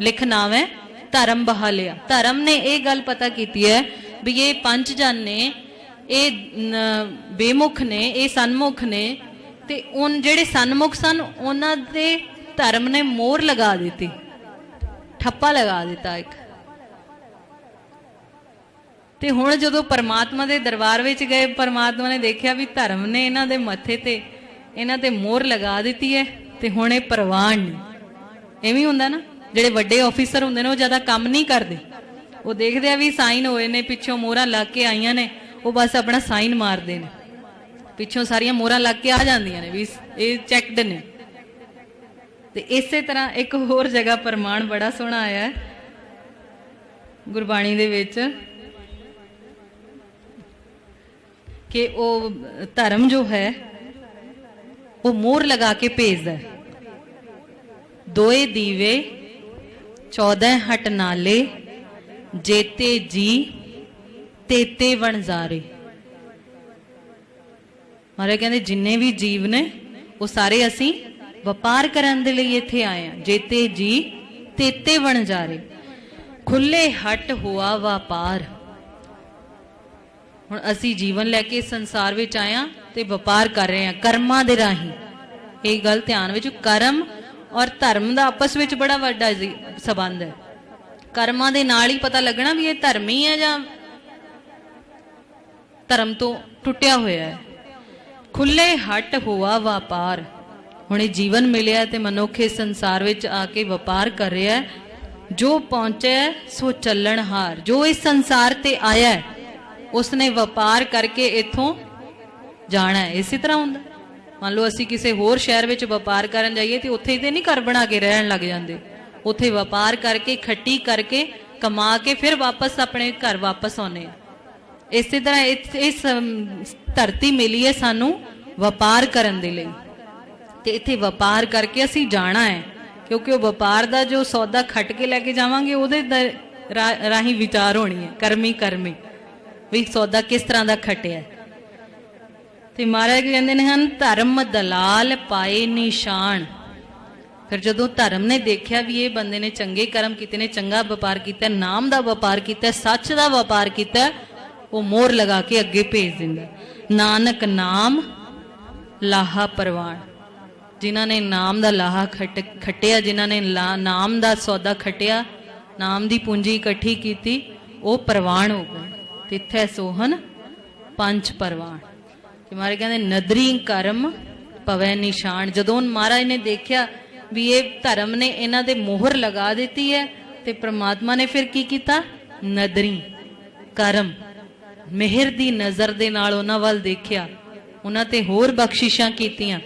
लिख नावे धर्म बहा लिया। धर्म ने ये गल पता की है भी ये पंच जन ने, ये बेमुख ने, ये सन्मुख ने, ते उन जेड़े सन्मुख सन उन्हां दे धर्म ने मोहर लगा दी, ठप्पा लगा दिता एक। ते हुण जदों परमात्मा दे दरबार विच गए, परमात्मा ने देखिया भी धर्म ने इन्हां दे मथे ते इन्हां ते मोहर लगा दी है, ते हुण इह परवान ने। इवें हुंदा ना, जिहड़े वड्डे ऑफिसर हुंदे ने, वो ज़्यादा काम नहीं करदे, वो देखदे आ भी साइन होए ने, पिछों मोहरां लग के आईयां ने, वो बस अपना साइन मारदे ने, पिछों सारियां मोहरां लग के आ जांदियां ने भी इह चैकड ने। ते इसे तरह एक होर जगह प्रमाण बड़ा सोहना आया है गुरबाणी दे विच कि वो धर्म जो है वो मोहर लगा के भेजदा है। दोए दीवे 14 हट नाले, जेते जी तेते वणजारे। महाराज कहते जिन्ने भी जीव ने वो सारे असी वपार करन दे लई इत्थे आए हैं। जेते जी तेते वणजारे, खुले हट हुआ व्यापार। हुण असी जीवन लैके संसार विच आए हैं ते व्यापार कर रहे हैं कर्मां दे राहीं। ये गल ध्यान विच, कर्म और धर्म दा आपस विच बड़ा वड्डा संबंध है। कर्मां दे नाल ही पता लगना भी ये धर्मी है जां धर्म तो टुटिया होया है। खुले हट हुआ व्यापार। हुण ये जीवन मिलिया ते मनुख इस संसार विच आके व्यापार कर रहा है। जो पहुंचे सो चलन हार। जो इस संसार ते आया है उसने व्यापार करके इथों जाना है। इसी तरह हुंदा, मान लो असी किसी होर शहर विच व्यापार करन जाइए तो उत्थे ते नहीं घर बना के रहन लग जांदे, ਉੱਥੇ ਵਪਾਰ ਕਰਕੇ ਇਕੱਠੀ ਕਰਕੇ ਕਮਾ ਕੇ ਫਿਰ ਵਾਪਸ ਆਪਣੇ ਘਰ ਵਾਪਸ ਆਉਂਦੇ ਆ। ਇਸੇ ਤਰ੍ਹਾਂ ਇਸ ਧਰਤੀ ਮਿਲੀ ਹੈ ਸਾਨੂੰ ਵਪਾਰ ਕਰਨ ਦੇ ਲਈ, ਤੇ ਇੱਥੇ ਵਪਾਰ ਕਰਕੇ ਅਸੀਂ ਜਾਣਾ ਹੈ, ਕਿਉਂਕਿ ਉਹ ਵਪਾਰ ਦਾ ਜੋ ਸੌਦਾ ਖੱਟ ਕੇ ਲੈ ਕੇ ਜਾਵਾਂਗੇ ਉਹਦੇ ਰਾਹੀਂ ਵਿਚਾਰ ਹੋਣੀ ਹੈ, ਕਰਮੀ ਕਰਮੀ ਵੀ ਸੌਦਾ ਕਿਸ ਤਰ੍ਹਾਂ ਦਾ ਖੱਟਿਆ। ਤੇ ਮਹਾਰਾਜ ਕਹਿੰਦੇ ਨੇ ਹਨ ਧਰਮ ਦਲਾਲ ਪਾਏ ਨਿਸ਼ਾਨ। ਫਿਰ ਜਦੋਂ ਧਰਮ ਨੇ ਦੇਖਿਆ ਵੀ ਇਹ ਬੰਦੇ ਨੇ ਚੰਗੇ ਕਰਮ ਕੀਤੇ ਨੇ, ਚੰਗਾ ਵਪਾਰ ਕੀਤਾ, ਨਾਮ ਦਾ ਵਪਾਰ ਕੀਤਾ, ਸੱਚ ਦਾ ਵਪਾਰ ਕੀਤਾ, ਉਹ ਮੋਹਰ ਲਗਾ ਕੇ ਅੱਗੇ ਭੇਜ ਦਿੰਦਾ। ਨਾਨਕ ਨਾਮ ਲਾਹਾ ਪ੍ਰਵਾਨ। ਜਿਨ੍ਹਾਂ ਨੇ ਨਾਮ ਦਾ ਲਾਹਾ ਖੱਟਿਆ, ਜਿਨ੍ਹਾਂ ਨੇ ਨਾਮ ਦਾ ਸੌਦਾ ਖੱਟਿਆ, ਨਾਮ ਦੀ ਪੂੰਜੀ ਇਕੱਠੀ ਕੀਤੀ, ਉਹ ਪ੍ਰਵਾਨ ਹੋ ਗਏ। ਤਿੱਥੈ ਸੋਹਨ ਪੰਜ ਪ੍ਰਵਾਨ। ਤੇ ਮਹਾਰਾਜ ਕਹਿੰਦੇ ਨਦਰੀ ਕਰਮ ਪਵੈ ਨਿਸ਼ਾਨ। ਜਦੋਂ ਮਹਾਰਾਜ ਨੇ ਦੇਖਿਆ ਵੀ ਇਹ ਧਰਮ ਨੇ ਇਹਨਾਂ ਦੇ ਮੋਹਰ ਲਗਾ ਦਿੱਤੀ ਹੈ, ਤੇ ਪ੍ਰਮਾਤਮਾ ਨੇ ਫਿਰ ਕੀ ਕੀਤਾ? ਨਦਰੀ ਕਰਮ ਮਿਹਰ ਦੀ ਨਜ਼ਰ ਦੇ ਨਾਲ ਉਹਨਾਂ ਵੱਲ ਦੇਖਿਆ, ਉਹਨਾਂ ਤੇ ਹੋਰ ਬਖਸ਼ਿਸ਼ਾਂ ਕੀਤੀਆਂ।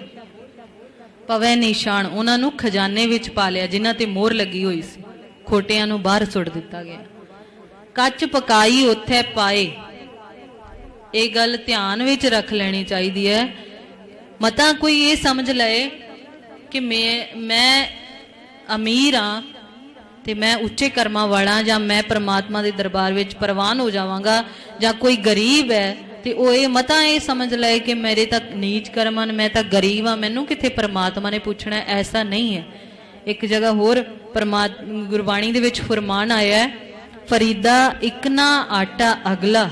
ਪਵੈ ਨਿਸ਼ਾਨ, ਉਹਨਾਂ ਨੂੰ ਖਜ਼ਾਨੇ ਵਿੱਚ ਪਾ ਲਿਆ, ਜਿਨ੍ਹਾਂ ਤੇ ਮੋਹਰ ਲੱਗੀ ਹੋਈ ਸੀ, ਖੋਟਿਆਂ ਨੂੰ ਬਾਹਰ ਸੁੱਟ ਦਿੱਤਾ ਗਿਆ। ਕੱਚ ਪਕਾਈ ਉੱਥੇ ਪਾਏ। ਇਹ ਗੱਲ ਧਿਆਨ ਵਿੱਚ ਰੱਖ ਲੈਣੀ ਚਾਹੀਦੀ ਹੈ। ਮਤਾ ਕੋਈ ਇਹ ਸਮਝ ਲਏ ਕਿ ਮੈਂ ਅਮੀਰ ਹਾਂ ਤੇ ਮੈਂ ਉੱਚੇ ਕਰਮਾਂ ਵਾਲਾ, ਜਾਂ ਮੈਂ ਪ੍ਰਮਾਤਮਾ ਦੇ ਦਰਬਾਰ ਵਿੱਚ ਪ੍ਰਵਾਨ ਹੋ ਜਾਵਾਂਗਾ, ਜਾਂ ਕੋਈ ਗਰੀਬ ਹੈ ਤੇ ਉਹ ਇਹ ਮਤਾ ਇਹ ਸਮਝ ਲਏ ਕਿ ਮੇਰੇ ਤਾਂ ਨੀਚ ਕਰਮ ਹਨ, ਮੈਂ ਤਾਂ ਗਰੀਬ ਹਾਂ, ਮੈਨੂੰ ਕਿੱਥੇ ਪ੍ਰਮਾਤਮਾ ਨੇ ਪੁੱਛਣਾ। ਐਸਾ ਨਹੀਂ ਹੈ। ਇੱਕ ਜਗ੍ਹਾ ਹੋਰ ਗੁਰਬਾਣੀ ਦੇ ਵਿੱਚ ਫਰਮਾਨ ਆਇਆ ਹੈ, ਫਰੀਦਾ ਇੱਕ ਨਾ ਆਟਾ ਅਗਲਾ,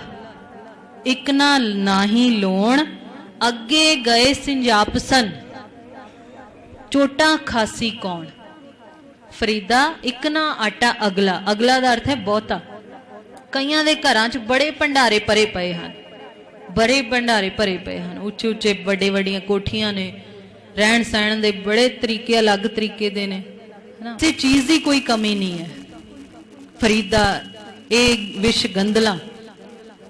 ਇੱਕ ਨਾ ਨਾਹੀ ਲੋਣ, ਅੱਗੇ ਗਏ ਸਿੰਜਾਪਸਨ, ਚੋਟਾਂ ਖਾਸੀ ਕੌਣ। ਫਰੀਦਾ ਇੱਕ ਨਾ ਆਟਾ ਅਗਲਾ, ਅਗਲਾ ਦਾ ਅਰਥ ਹੈ ਬਹੁਤਾ। ਕਈਆਂ ਦੇ ਘਰਾਂ 'ਚ ਬੜੇ ਭੰਡਾਰੇ ਭਰੇ ਪਏ ਹਨ, ਬੜੇ ਭੰਡਾਰੇ ਭਰੇ ਪਏ ਹਨ, ਉੱਚੇ ਉੱਚੇ ਵੱਡੇ ਵੱਡੀਆਂ ਕੋਠੀਆਂ ਨੇ, ਰਹਿਣ ਸਹਿਣ ਦੇ ਬੜੇ ਤਰੀਕੇ ਅਲੱਗ ਤਰੀਕੇ ਦੇ ਨੇ, ਹਨਾ। ਕਿਸੇ ਚੀਜ਼ ਦੀ ਕੋਈ ਕਮੀ ਨਹੀਂ ਹੈ। ਫਰੀਦਾ ਇਹ ਵਿਸ਼ ਗੰਦਲਾਂ,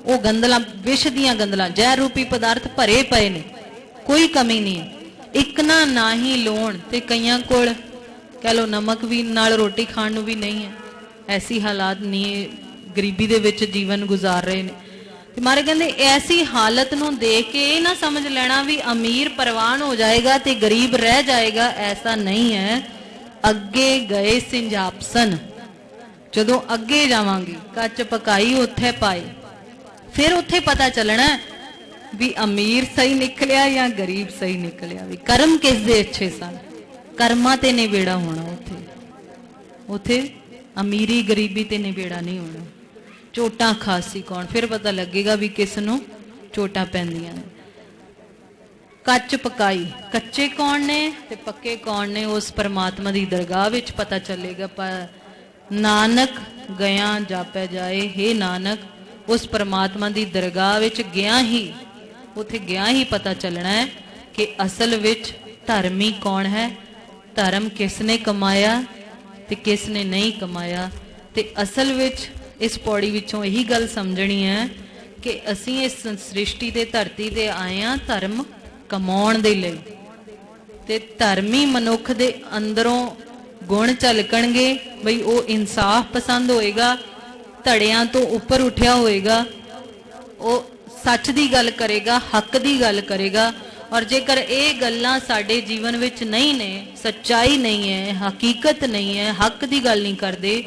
ਉਹ ਗੰਦਲਾਂ ਵਿਸ਼ ਦੀਆਂ ਗੰਦਲਾਂ, ਜ਼ਹਿਰ ਰੂਪੀ ਪਦਾਰਥ ਭਰੇ ਪਏ ਨੇ, ਕੋਈ ਕਮੀ ਨਹੀਂ ਹੈ। ਇੱਕ ਨਾ ਨਾਹੀ ਲੋਣ, ਤੇ ਕਈਆਂ ਕੋਲ ਕਹਿ ਲੋ ਨਮਕ ਵੀ ਨਾਲ ਰੋਟੀ ਖਾਣ ਨੂੰ ਵੀ ਨਹੀਂ ਹੈ। ਐਸੀ ਹਾਲਾਤ ਨਹੀਂ, ਗਰੀਬੀ ਦੇ ਵਿੱਚ ਜੀਵਨ ਗੁਜ਼ਾਰ ਰਹੇ ਨੇ। ਤੇ ਮਾਰੇ ਕਹਿੰਦੇ ਐਸੀ ਹਾਲਤ ਨੂੰ ਦੇਖ ਕੇ ਇਹ ਨਾ ਸਮਝ ਲੈਣਾ ਵੀ ਅਮੀਰ ਪ੍ਰਵਾਨ ਹੋ ਜਾਏਗਾ ਤੇ ਗਰੀਬ ਰਹਿ ਜਾਏਗਾ, ਐਸਾ ਨਹੀਂ ਹੈ। ਅੱਗੇ ਗਏ ਸਿੰਜਾਪਸਨ, ਜਦੋਂ ਅੱਗੇ ਜਾਵਾਂਗੇ, ਕੱਚ ਪਕਾਈ ਉੱਥੇ ਪਾਏ, ਫਿਰ ਉੱਥੇ ਪਤਾ ਚੱਲਣਾ ਵੀ ਅਮੀਰ ਸਹੀ ਨਿਕਲਿਆ ਜਾਂ ਗਰੀਬ ਸਹੀ ਨਿਕਲਿਆ, ਵੀ ਕਰਮ ਕਿਸ ਦੇ ਅੱਛੇ ਸਨ। ਕਰਮਾਂ ਤੇ ਨਿਬੇੜਾ ਹੋਣਾ ਉੱਥੇ ਅਮੀਰੀ ਗਰੀਬੀ ਤੇ ਨਿਬੇੜਾ ਨਹੀਂ ਹੋਣਾ। ਚੋਟਾਂ ਖਾਸੀ ਕੌਣ, ਫਿਰ ਪਤਾ ਲੱਗੇਗਾ ਵੀ ਕਿਸ ਨੂੰ ਚੋਟਾਂ ਪੈਂਦੀਆਂ ਨੇ। ਕੱਚ ਪਕਾਈ, ਕੱਚੇ ਕੌਣ ਨੇ ਤੇ ਪੱਕੇ ਕੌਣ ਨੇ, ਉਸ ਪਰਮਾਤਮਾ ਦੀ ਦਰਗਾਹ ਵਿੱਚ ਪਤਾ ਚੱਲੇਗਾ। ਨਾਨਕ ਗਿਆ ਜਾਪੈ ਜਾਏ, ਹੇ ਨਾਨਕ ਉਸ ਪਰਮਾਤਮਾ ਦੀ ਦਰਗਾਹ ਵਿੱਚ ਗਿਆ ਹੀ, ਉੱਥੇ ਗਿਆ ਹੀ ਪਤਾ ਚੱਲਣਾ ਹੈ ਕਿ ਅਸਲ ਵਿੱਚ ਧਰਮੀ ਕੌਣ ਹੈ, ਧਰਮ ਕਿਸ ਨੇ ਕਮਾਇਆ ਤੇ ਕਿਸ ਨੇ ਨਹੀਂ ਕਮਾਇਆ। ਤੇ ਅਸਲ ਵਿੱਚ ਇਸ ਪੌੜੀ ਵਿੱਚੋਂ ਇਹੀ ਗੱਲ ਸਮਝਣੀ ਹੈ ਕਿ ਅਸੀਂ ਇਸ ਸ੍ਰਿਸ਼ਟੀ ਤੇ ਧਰਤੀ ਤੇ ਆਏ ਹਾਂ ਧਰਮ ਕਮਾਉਣ ਦੇ ਲਈ, ਤੇ ਧਰਮੀ ਮਨੁੱਖ ਦੇ ਅੰਦਰੋਂ ਗੁਣ ਝਲਕਣਗੇ। ਬਈ ਉਹ ਇਨਸਾਫ ਪਸੰਦ ਹੋਏਗਾ, ਧੜਿਆਂ ਤੋਂ ਉੱਪਰ ਉੱਠਿਆ ਹੋਏਗਾ, ਉਹ ਸੱਚ ਦੀ ਗੱਲ ਕਰੇਗਾ, ਹੱਕ ਦੀ ਗੱਲ ਕਰੇਗਾ। ਔਰ ਜੇਕਰ ਇਹ ਗੱਲਾਂ ਸਾਡੇ ਜੀਵਨ ਵਿੱਚ ਨਹੀਂ ਨੇ, ਸੱਚਾਈ ਨਹੀਂ ਹੈ, ਹਕੀਕਤ ਨਹੀਂ ਹੈ, ਹੱਕ ਦੀ ਗੱਲ ਨਹੀਂ ਕਰਦੇ,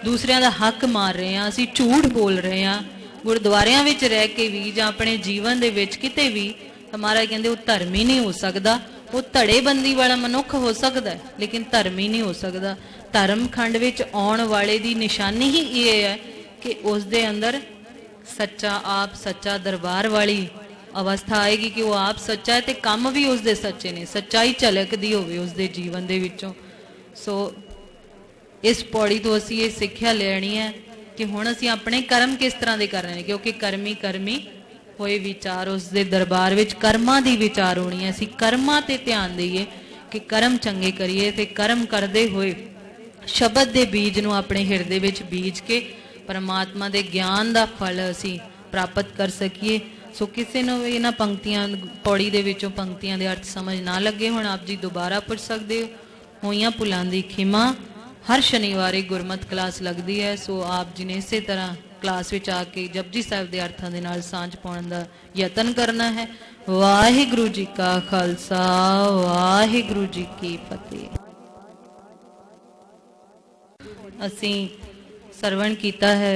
ਦੂਸਰਿਆਂ ਦਾ ਹੱਕ ਮਾਰ ਰਹੇ ਹਾਂ, ਅਸੀਂ ਝੂਠ ਬੋਲ ਰਹੇ ਹਾਂ, ਗੁਰਦੁਆਰਿਆਂ ਵਿੱਚ ਰਹਿ ਕੇ ਵੀ ਜਾਂ ਆਪਣੇ ਜੀਵਨ ਦੇ ਵਿੱਚ ਕਿਤੇ ਵੀ, ਤਾਂ ਮਹਾਰਾਜ ਕਹਿੰਦੇ ਉਹ ਧਰਮੀ ਨਹੀਂ ਹੋ ਸਕਦਾ। ਉਹ ਧੜੇਬੰਦੀ ਵਾਲਾ ਮਨੁੱਖ ਹੋ ਸਕਦਾ ਹੈ, ਲੇਕਿਨ ਧਰਮੀ ਨਹੀਂ ਹੋ ਸਕਦਾ। ਧਰਮ ਖੰਡ ਵਿੱਚ ਆਉਣ ਵਾਲੇ ਦੀ ਨਿਸ਼ਾਨੀ ਹੀ ਇਹ ਹੈ ਕਿ ਉਸ ਦੇ ਅੰਦਰ ਸੱਚਾ ਆਪ, ਸੱਚਾ ਦਰਬਾਰ ਵਾਲੀ ਅਵਸਥਾ ਆਏਗੀ ਕਿ ਉਹ ਆਪ ਸੱਚਾ ਹੈ ਤੇ ਕੰਮ ਵੀ ਉਸ ਦੇ ਸੱਚੇ ਨੇ, ਸੱਚਾਈ ਝਲਕਦੀ ਹੋਵੇ ਉਸ ਦੇ ਜੀਵਨ ਦੇ ਵਿੱਚੋਂ। ਸੋ ਇਸ ਪੌੜੀ ਤੋਂ ਅਸੀਂ ਇਹ ਸਿੱਖਿਆ ਲੈਣੀ ਹੈ ਕਿ ਹੁਣ ਅਸੀਂ ਆਪਣੇ ਕਰਮ ਕਿਸ ਤਰ੍ਹਾਂ ਦੇ ਕਰਨੇ ਨੇ, ਕਿਉਂਕਿ ਕਰਮੀ ਕਰਮੀ ਹੋਏ ਵਿਚਾਰ, ਉਸ ਦੇ ਦਰਬਾਰ ਵਿੱਚ ਕਰਮਾਂ ਦੀ ਵਿਚਾਰ ਹੋਣੀ ਹੈ। ਅਸੀਂ ਕਰਮਾਂ ਤੇ ਧਿਆਨ ਦੇਈਏ ਕਿ ਕਰਮ ਚੰਗੇ ਕਰੀਏ, ਤੇ ਕਰਮ ਕਰਦੇ ਹੋਏ ਸ਼ਬਦ ਦੇ ਬੀਜ ਨੂੰ ਆਪਣੇ ਹਿਰਦੇ ਵਿੱਚ ਬੀਜ ਕੇ ਪਰਮਾਤਮਾ ਦੇ ਗਿਆਨ ਦਾ ਫਲ ਅਸੀਂ ਪ੍ਰਾਪਤ ਕਰ ਸਕੀਏ। ਸੋ ਕਿਸੇ ਨੂੰ ਵੀ ਇਹਨਾਂ ਪੰਕਤੀਆਂ, ਪੌੜੀ ਦੇ ਵਿੱਚੋਂ ਪੰਕਤੀਆਂ ਦੇ ਅਰਥ ਸਮਝ ਨਾ ਲੱਗੇ ਹੁਣ ਆਪ ਜੀ ਦੁਬਾਰਾ ਪੁੱਛ ਸਕਦੇ ਹੋ। ਹੋਈਆਂ ਭੁੱਲਾਂ ਦੀ ਖਿਮਾ, हर शनिवार एक गुरमत क्लास लगती है। सो आप जी ने इस तरह क्लास में आके जपजी साहिब के अर्थों के नाल सांझ पाउण दा यतन करना है। वाहिगुरू जी का खालसा, वाहिगुरू जी की फतेह। असीं सरवण कीता है